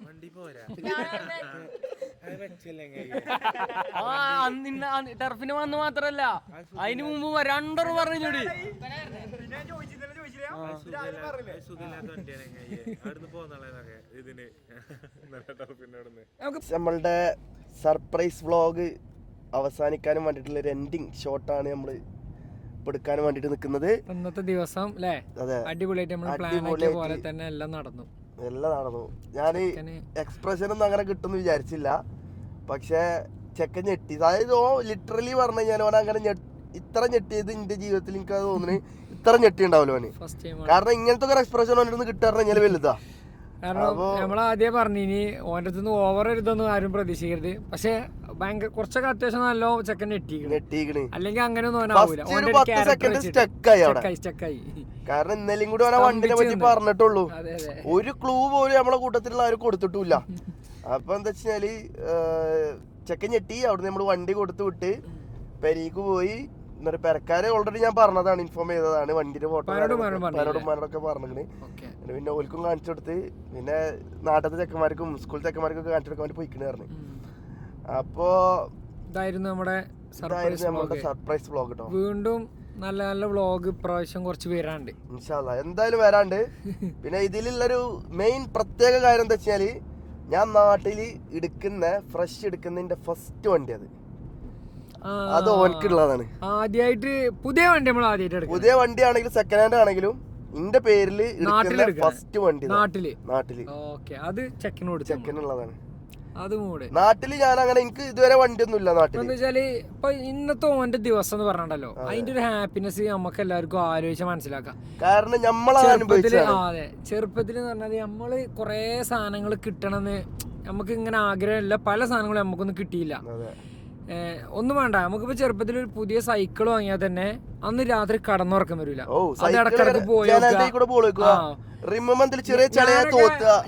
വണ്ടി പോരാ ടർഫിന് വന്ന് മാത്രല്ല അതിന് മുമ്പ് രണ്ടോറ് പറഞ്ഞൂടി. നമ്മളുടെ സർപ്രൈസ് വ്ളോഗ് അവസാനിക്കാനും വേണ്ടിയിട്ടുള്ള ഒരു എൻഡിങ് ഷോട്ടാണ് നമ്മള് എടുക്കാനും വേണ്ടിട്ട് നിൽക്കുന്നത്. ഇന്നത്തെ ദിവസം അല്ലേ അടിപൊളിയായിട്ട് നമ്മൾ പ്ലാൻ ആക്കിയ പോലെ തന്നെ എല്ലാം നടന്നു. ഞാൻ എക്സ്പ്രഷൻ ഒന്നും അങ്ങനെ കിട്ടുമെന്ന് വിചാരിച്ചില്ല. പക്ഷെ ചെക്കൻ ഞെട്ടി. അതായത് ലിറ്ററലി പറഞ്ഞു കഴിഞ്ഞാൽ ഓൻ അങ്ങനെ ഇത്ര ഞെട്ടിയത് എന്റെ ജീവിതത്തിൽ എനിക്ക് അത് തോന്നുന്നു ഇത്ര ഞെട്ടി ഉണ്ടാവല്ലോ ഓന്. കാരണം ഇങ്ങനത്തെ ഒരു എക്സ്പ്രഷൻ ഓൻ്റെ കിട്ടാറ് കഴിഞ്ഞാൽ വലുതാ. കാരണം നമ്മളാദ്യം പറഞ്ഞിനി ഓൻ്റെ അടുത്തുനിന്ന് ഓവർ ഇതൊന്നും ആരും പ്രതീക്ഷിക്കരുത്. പക്ഷെ ഭയങ്കര കുറച്ചൊക്കെ അത്യാവശ്യം നല്ല ചെക്കൻ ഞെട്ടിക്കണ്. അല്ലെങ്കിൽ അങ്ങനെ ഒന്നും ആവൂല. കാരണം ഇന്നലെയും കൂടി ഓരോ വണ്ടിനെ പറ്റി പറഞ്ഞിട്ടുള്ളൂ. ഒരു ക്ലൂ പോലും നമ്മളെ കൂട്ടത്തിലുള്ള ആരും കൊടുത്തിട്ടില്ല. അപ്പൊ എന്താ വെച്ചാല് ചെക്കൻ ഞെട്ടി. അവിടെ നമ്മള് വണ്ടി കൊടുത്തു വിട്ട് പെരീക്ക് പോയി. എന്നിട്ട് പെരക്കാരെ ഓൾറെഡി ഞാൻ പറഞ്ഞതാണ്, ഇൻഫോം ചെയ്തതാണ്. വണ്ടിന്റെ ഫോട്ടോ പരോടുമാരോടൊക്കെ പറഞ്ഞിട്ട് പിന്നെ ഓൽക്കും കാണിച്ചു കൊടുത്ത് പിന്നെ നാട്ടിലത്തെ ചെക്കന്മാർക്കും സ്കൂൾ ചെക്കന്മാർക്കും ഒക്കെ കാണിച്ചു കൊടുക്കാൻ വേണ്ടി പോയിക്കണ് പറഞ്ഞു. അപ്പോ ഇതായിരുന്നു നമ്മുടെ സർപ്രൈസ് വ്ളോഗ് കേട്ടോ. വീണ്ടും നല്ല നല്ല വ്ളോഗ് ഇപ്രാവശ്യം കുറച്ച് വരാണ്ട് ഇൻഷാ അല്ലാ എന്തായാലും വരാണ്ട്. പിന്നെ ഇതിലുള്ളൊരു മെയിൻ പ്രത്യേക കാര്യം എന്താ വെച്ചാല് ഞാൻ നാട്ടില് ഫ്രഷ് എടുക്കുന്നതിന്റെ ഫസ്റ്റ് വണ്ടി അത് ഓൻക്കുള്ളതാണ്. ആദ്യമായിട്ട് പുതിയ വണ്ടി നമ്മൾ ആദ്യമായിട്ട് പുതിയ വണ്ടി ആണെങ്കിലും സെക്കൻഡ് ഹാൻഡ് ആണെങ്കിലും എന്റെ പേരില് ഫസ്റ്റ് വണ്ടി നാട്ടില് അത് ചെക്കനുള്ളതാണ്. അത് മൂട് നാട്ടില് ഞാൻ അങ്ങനെ എനിക്ക് ഇതുവരെ വണ്ടി ഒന്നും ഇല്ല നാട്ടിൽ. എന്താ വെച്ചാല് ഇപ്പൊ ഇന്നത്തെ ഓന്റെ ദിവസം എന്ന് പറഞ്ഞല്ലോ അതിന്റെ ഒരു ഹാപ്പിനെസ് നമുക്ക് എല്ലാവർക്കും ആലോചിച്ച് മനസ്സിലാക്കാം. കാരണം അതെ ചെറുപ്പത്തിൽ എന്ന് പറഞ്ഞാൽ നമ്മള് കൊറേ സാധനങ്ങൾ കിട്ടണമെന്ന് നമുക്ക് ഇങ്ങനെ ആഗ്രഹമില്ല. പല സാധനങ്ങളും നമുക്കൊന്നും കിട്ടിയില്ല. ഒന്നും വേണ്ട, നമുക്കിപ്പോ ചെറുപ്പത്തിൽ ഒരു പുതിയ സൈക്കിൾ വാങ്ങിയാൽ തന്നെ അന്ന് രാത്രി കടന്നുറക്കം വരില്ല.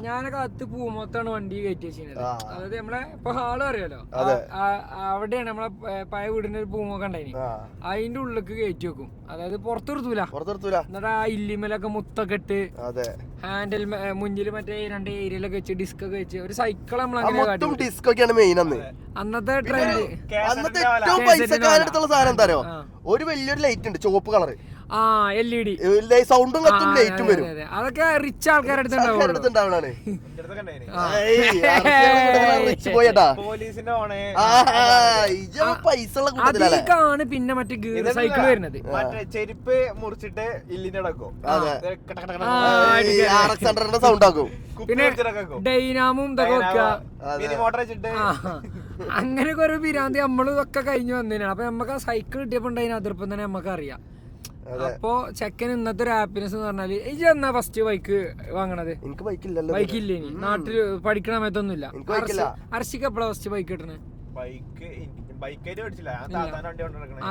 ഞാനൊക്കെ അകത്ത് പൂമൊത്താണ് വണ്ടി കയറ്റി വെച്ചിരുന്നത്. അതായത് നമ്മളെ ഇപ്പൊ ഹാള് അറിയാലോ, അവിടെയാണ് നമ്മളെ പഴയ വീടിന്റെ ഒരു പൂമൊക്കെ ഉണ്ടായിന്. അതിന്റെ ഉള്ളിലേക്ക് കയറ്റി വെക്കും. അതായത് പുറത്തെടുത്തൂല. എന്നിട്ട് ആ ഇല്ലിമലൊക്കെ മുത്തൊക്കെ ഇട്ട് ഹാൻഡിൽ മുന്നിൽ മറ്റേ 2 ഏരിയയിലൊക്കെ വെച്ച് ഡിസ്ക് ഒക്കെ വെച്ച് ഒരു സൈക്കിൾ അന്നത്തെ ട്രെൻഡ്. ഏറ്റവും പൈസക്കാരെടുത്തുള്ള സാധനം എന്താ അറിയോ, ഒരു വലിയൊരു ലൈറ്റ് ഉണ്ട് ചുവപ്പ് കളറ്. ആ LED സൗണ്ടും കത്തും ലൈറ്റും വരും. അതൊക്കെ റിച്ച് ആൾക്കാരുടെ അടുത്തുണ്ടാവണാണ്. പോലീസിന്റെ ഓണേ പൈസ ഉള്ള കൂട്ടത്തിലല്ലേ? അതിലേക്കാണ് പിന്നെ മറ്റേ ഗിയർ സൈക്കിൾ വരുന്നത്. മറ്റേ ചെരുപ്പ് മുറിച്ചിട്ട് ഇല്ലിന്റെ അടക്കും. സൗണ്ട് ആക്കും. പിന്നെ ഡൈനാമും ഇതൊക്കെ വെക്കുക. മോട്ടർ വെച്ചിട്ട് അങ്ങനെ കുറെ പിരാന്തി നമ്മളും ഒക്കെ കഴിഞ്ഞു വന്നതിനാണ്. അപ്പൊ നമുക്ക് ആ സൈക്കിൾ കിട്ടിയപ്പോ ഉണ്ടായിന് അതിർപ്പം തന്നെ നമുക്ക് അറിയാം. അപ്പൊ ചെക്കൻ ഇന്നത്തെ ഒരു ഹാപ്പിനെസ് എന്ന് പറഞ്ഞാല് ഇജ്ജ് എന്നാ ഫസ്റ്റ് ബൈക്ക് വാങ്ങണത്? എനിക്ക് ബൈക്കില്ലല്ലോ. ബൈക്കില്ലേ നാട്ടില് പഠിക്കണ സമയത്തൊന്നുമില്ല. അർഷിക്ക് എപ്പോഴാ ഫസ്റ്റ് ബൈക്ക് കിട്ടണേ?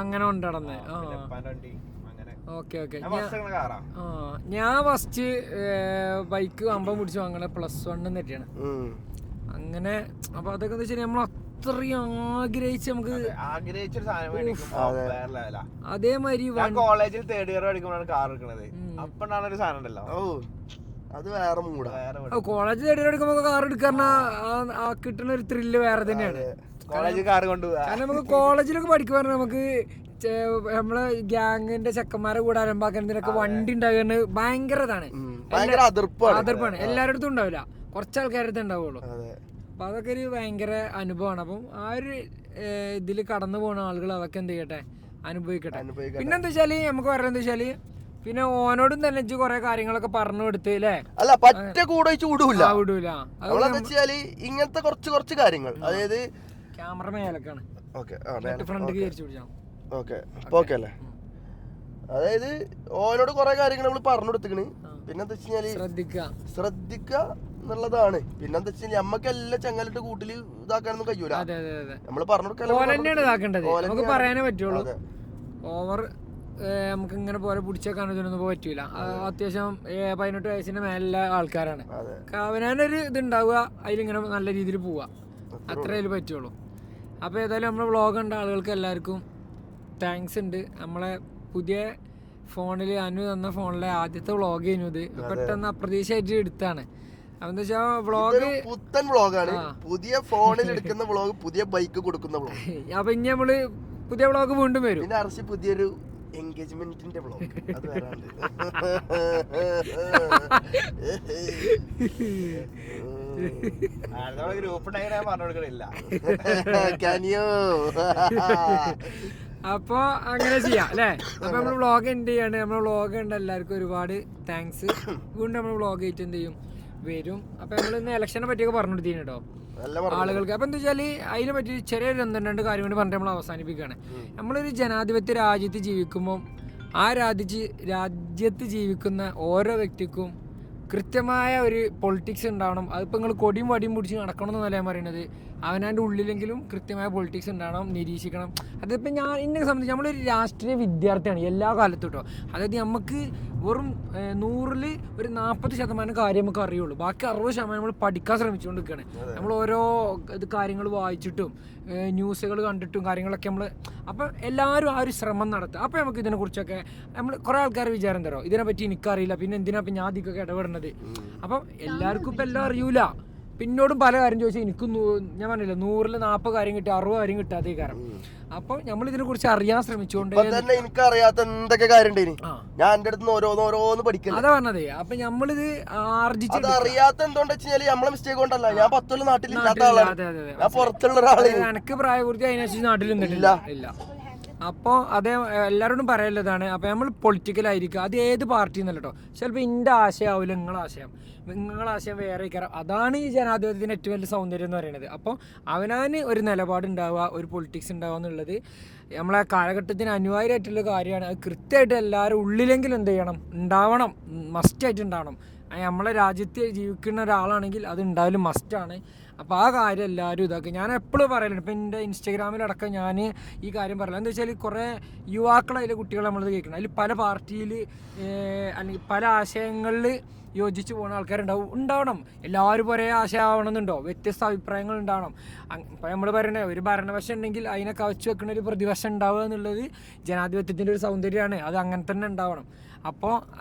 അങ്ങനെ കൊണ്ടുനടന്നേ. Okay okay. ഞാൻ ഫസ്റ്റ് ബൈക്ക് അമ്പം പിടിച്ച് വാങ്ങണ +1 നെറ്റിയാണ്. അങ്ങനെ അപ്പൊ അതൊക്കെ എന്താ വെച്ചാൽ നമ്മൾ അത്രയും ആഗ്രഹിച്ച് നമുക്ക് അതേമാതിരി കോളേജിൽ 3rd ഇയർ പഠിക്കുമ്പോഴാണ് കാർ എടുക്കണത്. അപ്പോഴാണ് ഒരു സാധനം ഉണ്ടല്ലോ, അത് വേറെ മൂടാ. കോളേജ് 3rd ഇയർ എടുക്കുമ്പോ കാർ എടുക്കാറ കിട്ടുന്ന ഒരു ത്രില്ല് വേറെ തന്നെയാണ്. കോളേജിൽ കാർ കൊണ്ടുപോകാൻ കാരണം നമുക്ക് കോളേജിലൊക്കെ പഠിക്കുവാൻ നമുക്ക് നമ്മളെ ഗ്യാങ്ങിന്റെ ചെക്കന്മാരെ കൂടെ അലമ്പാക്കുന്നതിനൊക്കെ വണ്ടി ഉണ്ടാകുന്ന ഭയങ്കര ഇതാണ്, അതിർപ്പാണ്. എല്ലാവരുടെ അടുത്തും ഉണ്ടാവില്ല, കുറച്ച് ആൾക്കാരുടെ അടുത്ത് ഉണ്ടാവുള്ളൂ. അപ്പൊ അതൊക്കെ ഒരു ഭയങ്കര അനുഭവമാണ്. അപ്പം ആ ഒരു ഇതിൽ കടന്നു പോകുന്ന ആളുകൾ അതൊക്കെ എന്ത് ചെയ്യട്ടെ, അനുഭവിക്കട്ടെ. പിന്നെന്താ വെച്ചാല് നമുക്ക് പറയുന്നത് വെച്ചാല് പിന്നെ ഓനോടും തന്നെ കുറെ കാര്യങ്ങളൊക്കെ പറഞ്ഞു കൊടുത്ത് അല്ലേ? അല്ല പറ്റ കൂടെ വിടൂല. ഇങ്ങനത്തെ കുറച്ച് കാര്യങ്ങൾ, അതായത് ക്യാമറ മേലക്കാണ് ഫ്രണ്ട് വിചാരിച്ചു പിടിച്ചാ ഓക്കെ അല്ലേ? അതായത് ഓനോട് കുറെ കാര്യങ്ങൾ നമ്മൾ പറഞ്ഞു കൊടുത്തിക്കണ്. പിന്നെന്താ വെച്ച് കഴിഞ്ഞാല് ശ്രദ്ധിക്കുക എന്നുള്ളതാണ്. പിന്നെന്താ വെച്ച് കഴിഞ്ഞാൽ നമ്മക്ക് എല്ലാം ചങ്ങലിട്ട് കൂട്ടില് ഇതാക്കാനൊന്നും കഴിയൂല. നമ്മള് പറഞ്ഞു കൊടുക്കാൻ പറയാനേ പറ്റുള്ളൂ. ഓവർ നമുക്ക് ഇങ്ങനെ പോലെ പിടിച്ചേക്കാനോ ഇതിനൊന്നും പറ്റൂല. അത്യാവശ്യം 18 വയസ്സിന്റെ മേലുള്ള ആൾക്കാരാണ്. അവനൊരു ഇതുണ്ടാവുക, അതിലിങ്ങനെ നല്ല രീതിയിൽ പോവുക, അത്രേ അതിൽ പറ്റുള്ളൂ. അപ്പോൾ ഏതായാലും നമ്മളെ വ്ളോഗ് കണ്ട ആളുകൾക്ക് എല്ലാവർക്കും താങ്ക്സ് ഉണ്ട്. നമ്മളെ പുതിയ ഫോണിൽ അനു തന്ന ഫോണിലെ ആദ്യത്തെ വ്ളോഗ് ചെയ്യുന്നു. ഇത് പെട്ടെന്ന് അപ്രതീക്ഷിതമായിട്ട് എടുത്താണ്. അതെന്താ വെച്ചാൽ വ്ളോഗ് പുത്തൻ വ്ളോഗാണ്, പുതിയ ഫോണിൽ എടുക്കുന്ന വ്ളോഗ്, പുതിയ ബൈക്ക് കൊടുക്കുന്ന വ്ളോഗ്. അപ്പൊ ഇനി നമ്മള് പുതിയ വ്ളോഗ് വീണ്ടും വരും. പിന്നെ അർശി പുതിയൊരു എൻഗേജ്മെന്റിന്റെ വ്ളോഗ് അത് വരാണ്ട്. അപ്പൊ അങ്ങനെ ചെയ്യാം അല്ലേ? അപ്പൊ നമ്മള് വ്ളോഗ് എൻഡ് ചെയ്യാണ്. നമ്മളെ വ്ളോഗ് ഉണ്ട് എല്ലാവർക്കും ഒരുപാട് താങ്ക്സ്. വീണ്ടും നമ്മൾ വ്ളോഗ് ആയിട്ട് എന്ത് ചെയ്യും, വരും. അപ്പൊ നമ്മൾ ഇന്ന് ഇലക്ഷനെ പറ്റിയൊക്കെ പറഞ്ഞു കൊടുത്തിന് കേട്ടോ ആളുകൾക്ക്. അപ്പൊ എന്താ വെച്ചാല് അതിനെ പറ്റി ചെറിയൊരു 2 കാര്യം കൊണ്ട് പറഞ്ഞിട്ട് നമ്മൾ അവസാനിപ്പിക്കുകയാണ്. നമ്മളൊരു ജനാധിപത്യ രാജ്യത്ത് ജീവിക്കുമ്പോൾ ആ രാജ്യത്ത് ജീവിക്കുന്ന ഓരോ വ്യക്തിക്കും കൃത്യമായ ഒരു പൊളിറ്റിക്സ് ഉണ്ടാവണം. അതിപ്പോൾ നിങ്ങൾ കൊടിയും വടിയും പിടിച്ച് നടക്കണമെന്നല്ല ഞാൻ പറയുന്നത്. അവനവൻ്റെ ഉള്ളിലെങ്കിലും കൃത്യമായ പൊളിറ്റിക്സ് ഉണ്ടാവണം, നിരീക്ഷിക്കണം. അതിപ്പോൾ എന്നെ സംബന്ധിച്ച് നമ്മളൊരു രാഷ്ട്രീയ വിദ്യാർത്ഥിയാണ് എല്ലാ കാലത്തും കേട്ടോ. അതായത് നമുക്ക് വെറും 100ൽ ഒരു 40% കാര്യം നമുക്ക് അറിയുള്ളൂ. ബാക്കി 60% നമ്മൾ പഠിക്കാൻ ശ്രമിച്ചുകൊണ്ടിരിക്കുകയാണ്. നമ്മൾ ഓരോ കാര്യങ്ങൾ വായിച്ചിട്ടും ന്യൂസുകൾ കണ്ടിട്ടും കാര്യങ്ങളൊക്കെ നമ്മൾ അപ്പം എല്ലാവരും ആ ഒരു ശ്രമം നടത്തുക. അപ്പോൾ നമുക്ക് ഇതിനെക്കുറിച്ചൊക്കെ നമ്മൾ കുറേ ആൾക്കാർ വിചാരം തരോ ഇതിനെപ്പറ്റി എനിക്കറിയില്ല, പിന്നെ എന്തിനാ ഇപ്പം ഞാൻ അതിക്കൊക്കെ ഇടപെടുന്നത്. അപ്പം എല്ലാവർക്കും ഇപ്പം എല്ലാം അറിയൂല. പിന്നോടും പല കാര്യം ചോദിച്ചാൽ എനിക്ക് ഞാൻ പറഞ്ഞില്ല 100ൽ 40 കാര്യം കിട്ടി 60 കാര്യം കിട്ടാത്ത കാരണം. അപ്പൊ നമ്മൾ ഇതിനെ കുറിച്ച് അറിയാൻ ശ്രമിച്ചുകൊണ്ട് എനിക്കറിയാത്ത എന്തൊക്കെ കാര്യം ഞാൻ എന്റെ അടുത്ത് ഓരോന്ന് പഠിക്കുന്നത് അതാ പറഞ്ഞത്. അപ്പൊ നമ്മളിത് ആർജിച്ച് അറിയാത്ത എന്തുകൊണ്ട് വെച്ചാൽ നമ്മളെ മിസ്റ്റേക്ക് കൊണ്ടല്ല. ഞാൻ 10 നാട്ടിൽ ഇല്ലാത്ത ആളാണ്, ഞാൻ പുറത്തുള്ള ഒരാള്. എനിക്ക് പ്രായപൂർത്തി അതിനനുസരിച്ച് നാട്ടിൽ നിന്നിട്ടില്ല. അപ്പോൾ അതേ എല്ലാവരോടും പറയല്ലതാണ്. അപ്പോൾ നമ്മൾ പൊളിറ്റിക്കലായിരിക്കും, അത് ഏത് പാർട്ടി എന്നല്ല കേട്ടോ. ചിലപ്പോൾ എൻ്റെ ആശയമാവില്ല നിങ്ങളെ ആശയം വേറെ കയറാം. അതാണ് ഈ ജനാധിപത്യത്തിന് ഏറ്റവും വലിയ സൗന്ദര്യം എന്ന് പറയുന്നത്. അപ്പോൾ അവനാന് ഒരു നിലപാടുണ്ടാവുക, ഒരു പൊളിറ്റിക്സ് ഉണ്ടാവുക എന്നുള്ളത് നമ്മളെ കാലഘട്ടത്തിന് അനിവാര്യമായിട്ടുള്ള കാര്യമാണ്. അത് കൃത്യമായിട്ട് എല്ലാവരും ഉള്ളിലെങ്കിലും എന്ത് ചെയ്യണം, ഉണ്ടാവണം, മസ്റ്റായിട്ട് ഉണ്ടാവണം. നമ്മളെ രാജ്യത്ത് ജീവിക്കുന്ന ഒരാളാണെങ്കിൽ അത് ഉണ്ടായാലും മസ്റ്റാണ്. അപ്പോൾ ആ കാര്യം എല്ലാവരും ഇതാക്കുക. ഞാൻ എപ്പോഴും പറയലുണ്ട്, ഇപ്പം എൻ്റെ ഇൻസ്റ്റാഗ്രാമിലടക്കം ഞാൻ ഈ കാര്യം പറയില്ല. എന്താ വെച്ചാൽ കുറേ യുവാക്കളതിലെ കുട്ടികൾ നമ്മളത് കേൾക്കണം. അതിൽ പല പാർട്ടിയിൽ അല്ലെങ്കിൽ പല ആശയങ്ങളിൽ യോജിച്ച് പോകുന്ന ഉണ്ടാവണം. എല്ലാവരും ഒരേ ആശയമാവണമെന്നുണ്ടോ? വ്യത്യസ്ത അഭിപ്രായങ്ങൾ ഉണ്ടാവണം. ഇപ്പം നമ്മൾ പറയണേ ഒരു ഭരണപക്ഷം ഉണ്ടെങ്കിൽ അതിനെ കവച്ച് വെക്കുന്ന ഒരു പ്രതിപക്ഷം ഉണ്ടാവുക എന്നുള്ളത് ജനാധിപത്യത്തിൻ്റെ ഒരു സൗന്ദര്യമാണ്. അത് അങ്ങനെ തന്നെ ഉണ്ടാവണം. അപ്പോൾ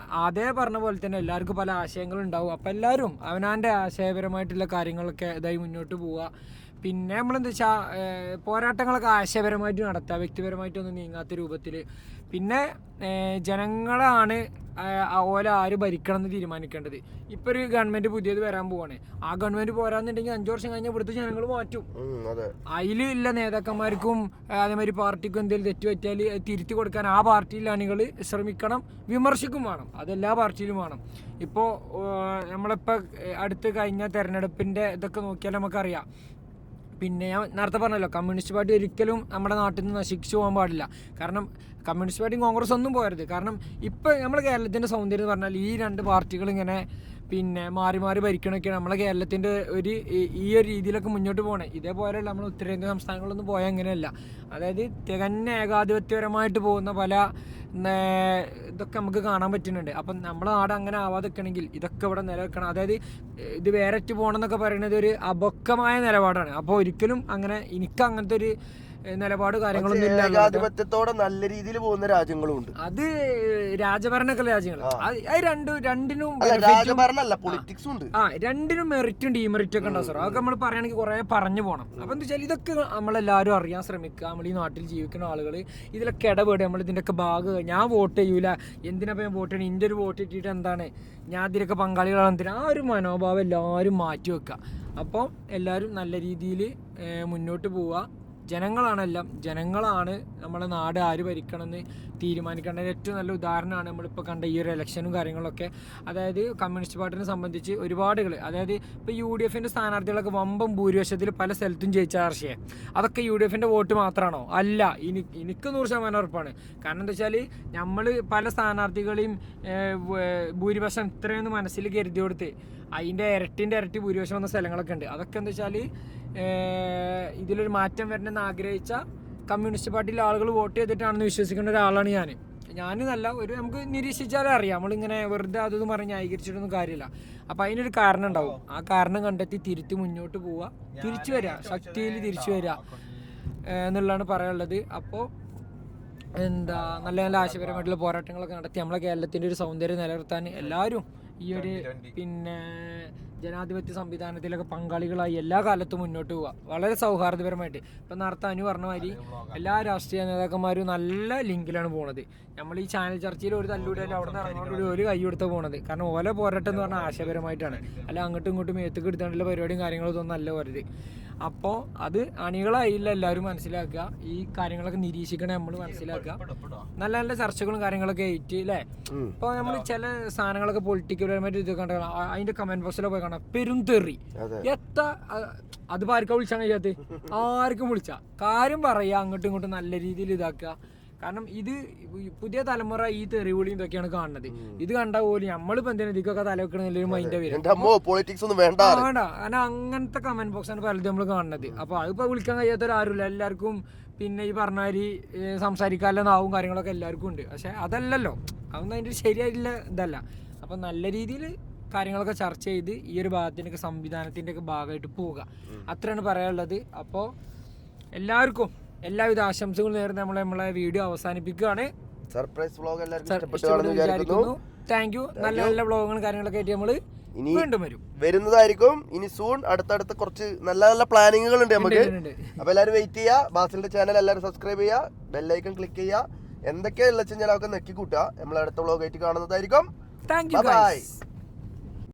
അതേ പറഞ്ഞ പോലെ തന്നെ എല്ലാവർക്കും പല ആശയങ്ങളുണ്ടാവും. അപ്പോൾ എല്ലാവരും അവനവൻ്റെ ആശയപരമായിട്ടുള്ള കാര്യങ്ങളൊക്കെ ഇതായി മുന്നോട്ട് പോവുക. പിന്നെ നമ്മളെന്താ വെച്ചാൽ പോരാട്ടങ്ങളൊക്കെ ആശയപരമായിട്ട് നടത്തുക, വ്യക്തിപരമായിട്ടൊന്നും നീങ്ങാത്ത രൂപത്തിൽ. പിന്നെ ജനങ്ങളാണ് ഓല ആര് ഭരിക്കണം എന്ന് തീരുമാനിക്കേണ്ടത്. ഇപ്പൊ ഒരു ഗവൺമെന്റ് പുതിയത് വരാൻ പോവാണ്. ആ ഗവൺമെന്റ് പോരാന്നുണ്ടെങ്കിൽ 5 വർഷം കഴിഞ്ഞാൽ ഇവിടുത്തെ ജനങ്ങൾ മാറ്റും. അതിലുള്ള നേതാക്കന്മാർക്കും അതേമാതിരി പാർട്ടിക്കും എന്തെങ്കിലും തെറ്റ് പറ്റിയാൽ തിരുത്തി കൊടുക്കാൻ ആ പാർട്ടിയിലെ അണികൾ ശ്രമിക്കണം, വിമർശിക്കും വേണം. അതെല്ലാ പാർട്ടിയിലും വേണം. ഇപ്പോൾ നമ്മളിപ്പോൾ അടുത്ത് കഴിഞ്ഞ തെരഞ്ഞെടുപ്പിൻ്റെ ഇതൊക്കെ നോക്കിയാൽ നമുക്കറിയാം. പിന്നെ ഞാൻ നേരത്തെ പറഞ്ഞല്ലോ, കമ്മ്യൂണിസ്റ്റ് പാർട്ടി ഒരിക്കലും നമ്മുടെ നാട്ടിൽ നിന്ന് നശിച്ചു പോകാൻ പാടില്ല. കാരണം കമ്മ്യൂണിസ്റ്റ് പാർട്ടിയും കോൺഗ്രസ് ഒന്നും പോകരുത്. കാരണം ഇപ്പം നമ്മുടെ കേരളത്തിൻ്റെ സൗന്ദര്യം എന്ന് പറഞ്ഞാൽ ഈ 2 പാർട്ടികൾ ഇങ്ങനെ പിന്നെ മാറി മാറി ഭരിക്കണമൊക്കെയാണ് നമ്മളെ കേരളത്തിൻ്റെ ഈ ഒരു രീതിയിലൊക്കെ മുന്നോട്ട് പോകണേ. ഇതേപോലെയുള്ള നമ്മൾ ഉത്തരേന്ത്യ സംസ്ഥാനങ്ങളൊന്നും പോയാൽ അങ്ങനെയല്ല. അതായത് തികഞ്ഞ ഏകാധിപത്യപരമായിട്ട് പോകുന്ന പല ഇതൊക്കെ നമുക്ക് കാണാൻ പറ്റുന്നുണ്ട്. അപ്പം നമ്മളെ നാട് അങ്ങനെ ആവാതിരിക്കണമെങ്കിൽ ഇതൊക്കെ ഇവിടെ നിലനിൽക്കണം. അതായത് ഇത് വേറെറ്റ് പോകണം എന്നൊക്കെ പറയുന്നത് ഒരു അപക്വമായ നിലപാടാണ്. അപ്പോൾ ഒരിക്കലും അങ്ങനെ എനിക്ക് അങ്ങനത്തെ ഒരു നിലപാട് കാര്യങ്ങളൊന്നും ഇല്ല. ഏകാധിപത്യത്തോടെ നല്ല രീതിയിൽ പോകുന്ന രാജ്യങ്ങളും ഉണ്ട്. അത് രാജഭരണമൊക്കെ രാജ്യങ്ങൾ. രണ്ടിനും പൊളിറ്റിക്സ് ഉണ്ട്. രണ്ടിനും മെറിറ്റും ഡീമെറിറ്റും ഒക്കെ ഉണ്ടാവും സാർ. അതൊക്കെ നമ്മൾ പറയുകയാണെങ്കിൽ കുറെ പറഞ്ഞു പോകണം. അപ്പം എന്താ വെച്ചാൽ ഇതൊക്കെ നമ്മളെല്ലാവരും അറിയാൻ ശ്രമിക്കുക. നമ്മൾ ഈ നാട്ടിൽ ജീവിക്കുന്ന ആളുകൾ ഇതിലൊക്കെ ഇടപെടുക. നമ്മൾ ഇതിൻ്റെയൊക്കെ ഭാഗം ഞാൻ വോട്ട് ചെയ്യൂല, എന്തിനാ ഞാൻ വോട്ട് ചെയ്യണം, എൻ്റെ ഒരു വോട്ട് ഇട്ടിട്ട് എന്താണ്, ഞാൻ ഇതിലൊക്കെ പങ്കാളികളാണ്, എന്തിനാ ആ ഒരു മനോഭാവം എല്ലാവരും മാറ്റി വെക്കുക. അപ്പോൾ എല്ലാവരും നല്ല രീതിയിൽ മുന്നോട്ട് പോവുക. ജനങ്ങളാണ് നമ്മളെ നാട് ആര് ഭരിക്കണമെന്ന് തീരുമാനിക്കേണ്ട ഏറ്റവും നല്ല ഉദാഹരണമാണ് നമ്മളിപ്പോൾ കണ്ട ഈ ഒരു ഇലക്ഷനും കാര്യങ്ങളൊക്കെ. അതായത് കമ്മ്യൂണിസ്റ്റ് പാർട്ടിനെ സംബന്ധിച്ച് ഒരുപാടുകൾ, അതായത് ഇപ്പോൾ UDF സ്ഥാനാർത്ഥികളൊക്കെ വമ്പം ഭൂരിപക്ഷത്തിൽ പല സ്ഥലത്തും ജയിച്ച ആർഷയെ അതൊക്കെ UDF വോട്ട് മാത്രമാണോ? അല്ല, എനിക്ക് 100% ഉറപ്പാണ്. കാരണം എന്താ വെച്ചാൽ നമ്മൾ പല സ്ഥാനാർത്ഥികളെയും ഭൂരിപക്ഷം ഇത്രയൊന്ന് മനസ്സിൽ കരുതി കൊടുത്ത് അതിൻ്റെ ഇരട്ടി ഭൂരിപക്ഷം വന്ന സ്ഥലങ്ങളൊക്കെ ഉണ്ട്. അതൊക്കെ എന്താ വെച്ചാൽ ഇതിലൊരു മാറ്റം വരണമെന്ന് ആഗ്രഹിച്ച കമ്മ്യൂണിസ്റ്റ് പാർട്ടിയിലെ ആളുകൾ വോട്ട് ചെയ്തിട്ടാണെന്ന് വിശ്വസിക്കുന്ന ഒരാളാണ് ഞാൻ നല്ല ഒരു നമുക്ക് നിരീക്ഷിച്ചാലേ അറിയാം. നമ്മളിങ്ങനെ വെറുതെ അതൊന്നും പറഞ്ഞ് ന്യായീകരിച്ചിട്ടൊന്നും കാര്യമില്ല. അപ്പോൾ അതിനൊരു കാരണം ഉണ്ടാവും. ആ കാരണം കണ്ടെത്തി തിരുത്തി മുന്നോട്ട് പോവുക, തിരിച്ചു വരിക, ശക്തിയിൽ തിരിച്ചു വരിക എന്നുള്ളതാണ് പറയാനുള്ളത്. അപ്പോൾ നല്ല നല്ല ആശയപരമായിട്ടുള്ള പോരാട്ടങ്ങളൊക്കെ നടത്തി നമ്മളെ കേരളത്തിൻ്റെ ഒരു സൗന്ദര്യം നിലനിർത്താൻ എല്ലാവരും ഈ ഒരു പിന്നെ ജനാധിപത്യ സംവിധാനത്തിലൊക്കെ പങ്കാളികളായി എല്ലാ കാലത്തും മുന്നോട്ട് പോവുക, വളരെ സൗഹാർദ്ദപരമായിട്ട്. ഇപ്പം നേരത്തെ അനു പറഞ്ഞ മാതിരി എല്ലാ രാഷ്ട്രീയ നേതാക്കന്മാരും നല്ല ലിങ്കിലാണ് പോണത്. നമ്മൾ ഈ ചാനൽ ചർച്ചയിൽ ഒരു തല്ലൂടെയല്ല അവിടെ നിന്ന് ഇറങ്ങോട്ട് ഒരു കൈ കൊടുത്ത് പോണത്. കാരണം ഓല പോരാട്ടം എന്ന് പറഞ്ഞാൽ ആശയപരമായിട്ടാണ്, അല്ല അങ്ങോട്ടും ഇങ്ങോട്ടും മേത്തേക്ക് എടുത്താണ്ടുള്ള പരിപാടിയും കാര്യങ്ങളും ഇതൊന്നും അല്ല വരുത്. അപ്പോൾ അത് അണികളായില്ല എല്ലാവരും മനസ്സിലാക്കുക. ഈ കാര്യങ്ങളൊക്കെ നിരീക്ഷിക്കണേ നമ്മൾ മനസ്സിലാക്കുക. നല്ല നല്ല ചർച്ചകളും കാര്യങ്ങളൊക്കെ ആയിട്ട് അല്ലേ. ഇപ്പോൾ നമ്മൾ ചില സാധനങ്ങളൊക്കെ പൊളിറ്റിക്കൽപരമായിട്ട് ഇത് കണ്ട അതിൻ്റെ കമന്റ് ബോക്സിലൊക്കെ പോയി കാണാം, പെരുംതെറി അതിപ്പോൾ ആർക്കാ വിളിച്ചാൽ കഴിയാത്ത, ആർക്കും വിളിച്ചാൽ കാര്യം പറയുക, അങ്ങോട്ടും ഇങ്ങോട്ടും നല്ല രീതിയിൽ ഇതാക്കുക. കാരണം ഇത് പുതിയ തലമുറ ഈ തെറിവിളിയും ഇതൊക്കെയാണ് കാണുന്നത്. ഇത് കണ്ട പോലും നമ്മളിപ്പോൾ എന്തിനാ ഇതിക്കൊക്കെ തലവെക്കണമെന്നൊരു മൈൻഡ് വരും. വേണ്ട, കാരണം അങ്ങനത്തെ കമന്റ് ബോക്സാണ് പലതും നമ്മൾ കാണുന്നത്. അപ്പോൾ അതിപ്പോൾ വിളിക്കാൻ കഴിയാത്തവരാരുമില്ല. എല്ലാവർക്കും പിന്നെ ഈ പറഞ്ഞ മാതിരി സംസാരിക്കാനുള്ള നാവും കാര്യങ്ങളൊക്കെ എല്ലാവർക്കും ഉണ്ട്. പക്ഷെ അതല്ലല്ലോ, അതൊന്നും അതിൻ്റെ ശരിയായില്ല ഇതല്ല. അപ്പം നല്ല രീതിയിൽ കാര്യങ്ങളൊക്കെ ചർച്ച ചെയ്ത് ഈ ഒരു ഭാഗത്തിൻ്റെയൊക്കെ സംവിധാനത്തിൻ്റെയൊക്കെ ഭാഗമായിട്ട് പോവുക, അത്രയാണ് പറയാനുള്ളത്. അപ്പോൾ എല്ലാവർക്കും എല്ലാവിധ ആശംസകളും നേർന്ന് നമ്മളെ വീഡിയോ അവസാനിപ്പിക്കുകയാണ്. സർപ്രൈസ് വ്ലോഗ് എല്ലാവർക്കും താങ്ക് യു. നല്ല നല്ല വ്ലോഗുകളും കാര്യങ്ങളൊക്കെ ആയിട്ട് നമ്മൾ വീണ്ടും വരുന്നതായിരിക്കും. ഇനി സൂൺ അടുത്തടുത്ത് കുറച്ച് നല്ല നല്ല പ്ലാനിങ്ങുകൾ ഉണ്ട് നമുക്ക്. അപ്പൊ എല്ലാവരും വെയിറ്റ് ചെയ്യുക. ബാസിലിന്റെ ചാനൽ എല്ലാവരും സബ്സ്ക്രൈബ് ചെയ്യുക, ബെല്ലൈക്കൺ ക്ലിക്ക് ചെയ്യുക. എന്തൊക്കെയാ ഉള്ള വെച്ചാൽ നെക്കി കൂട്ടുക. നമ്മൾ അടുത്ത വ്ലോഗ് ആയിട്ട് കാണുന്നതായിരിക്കും. Thank you.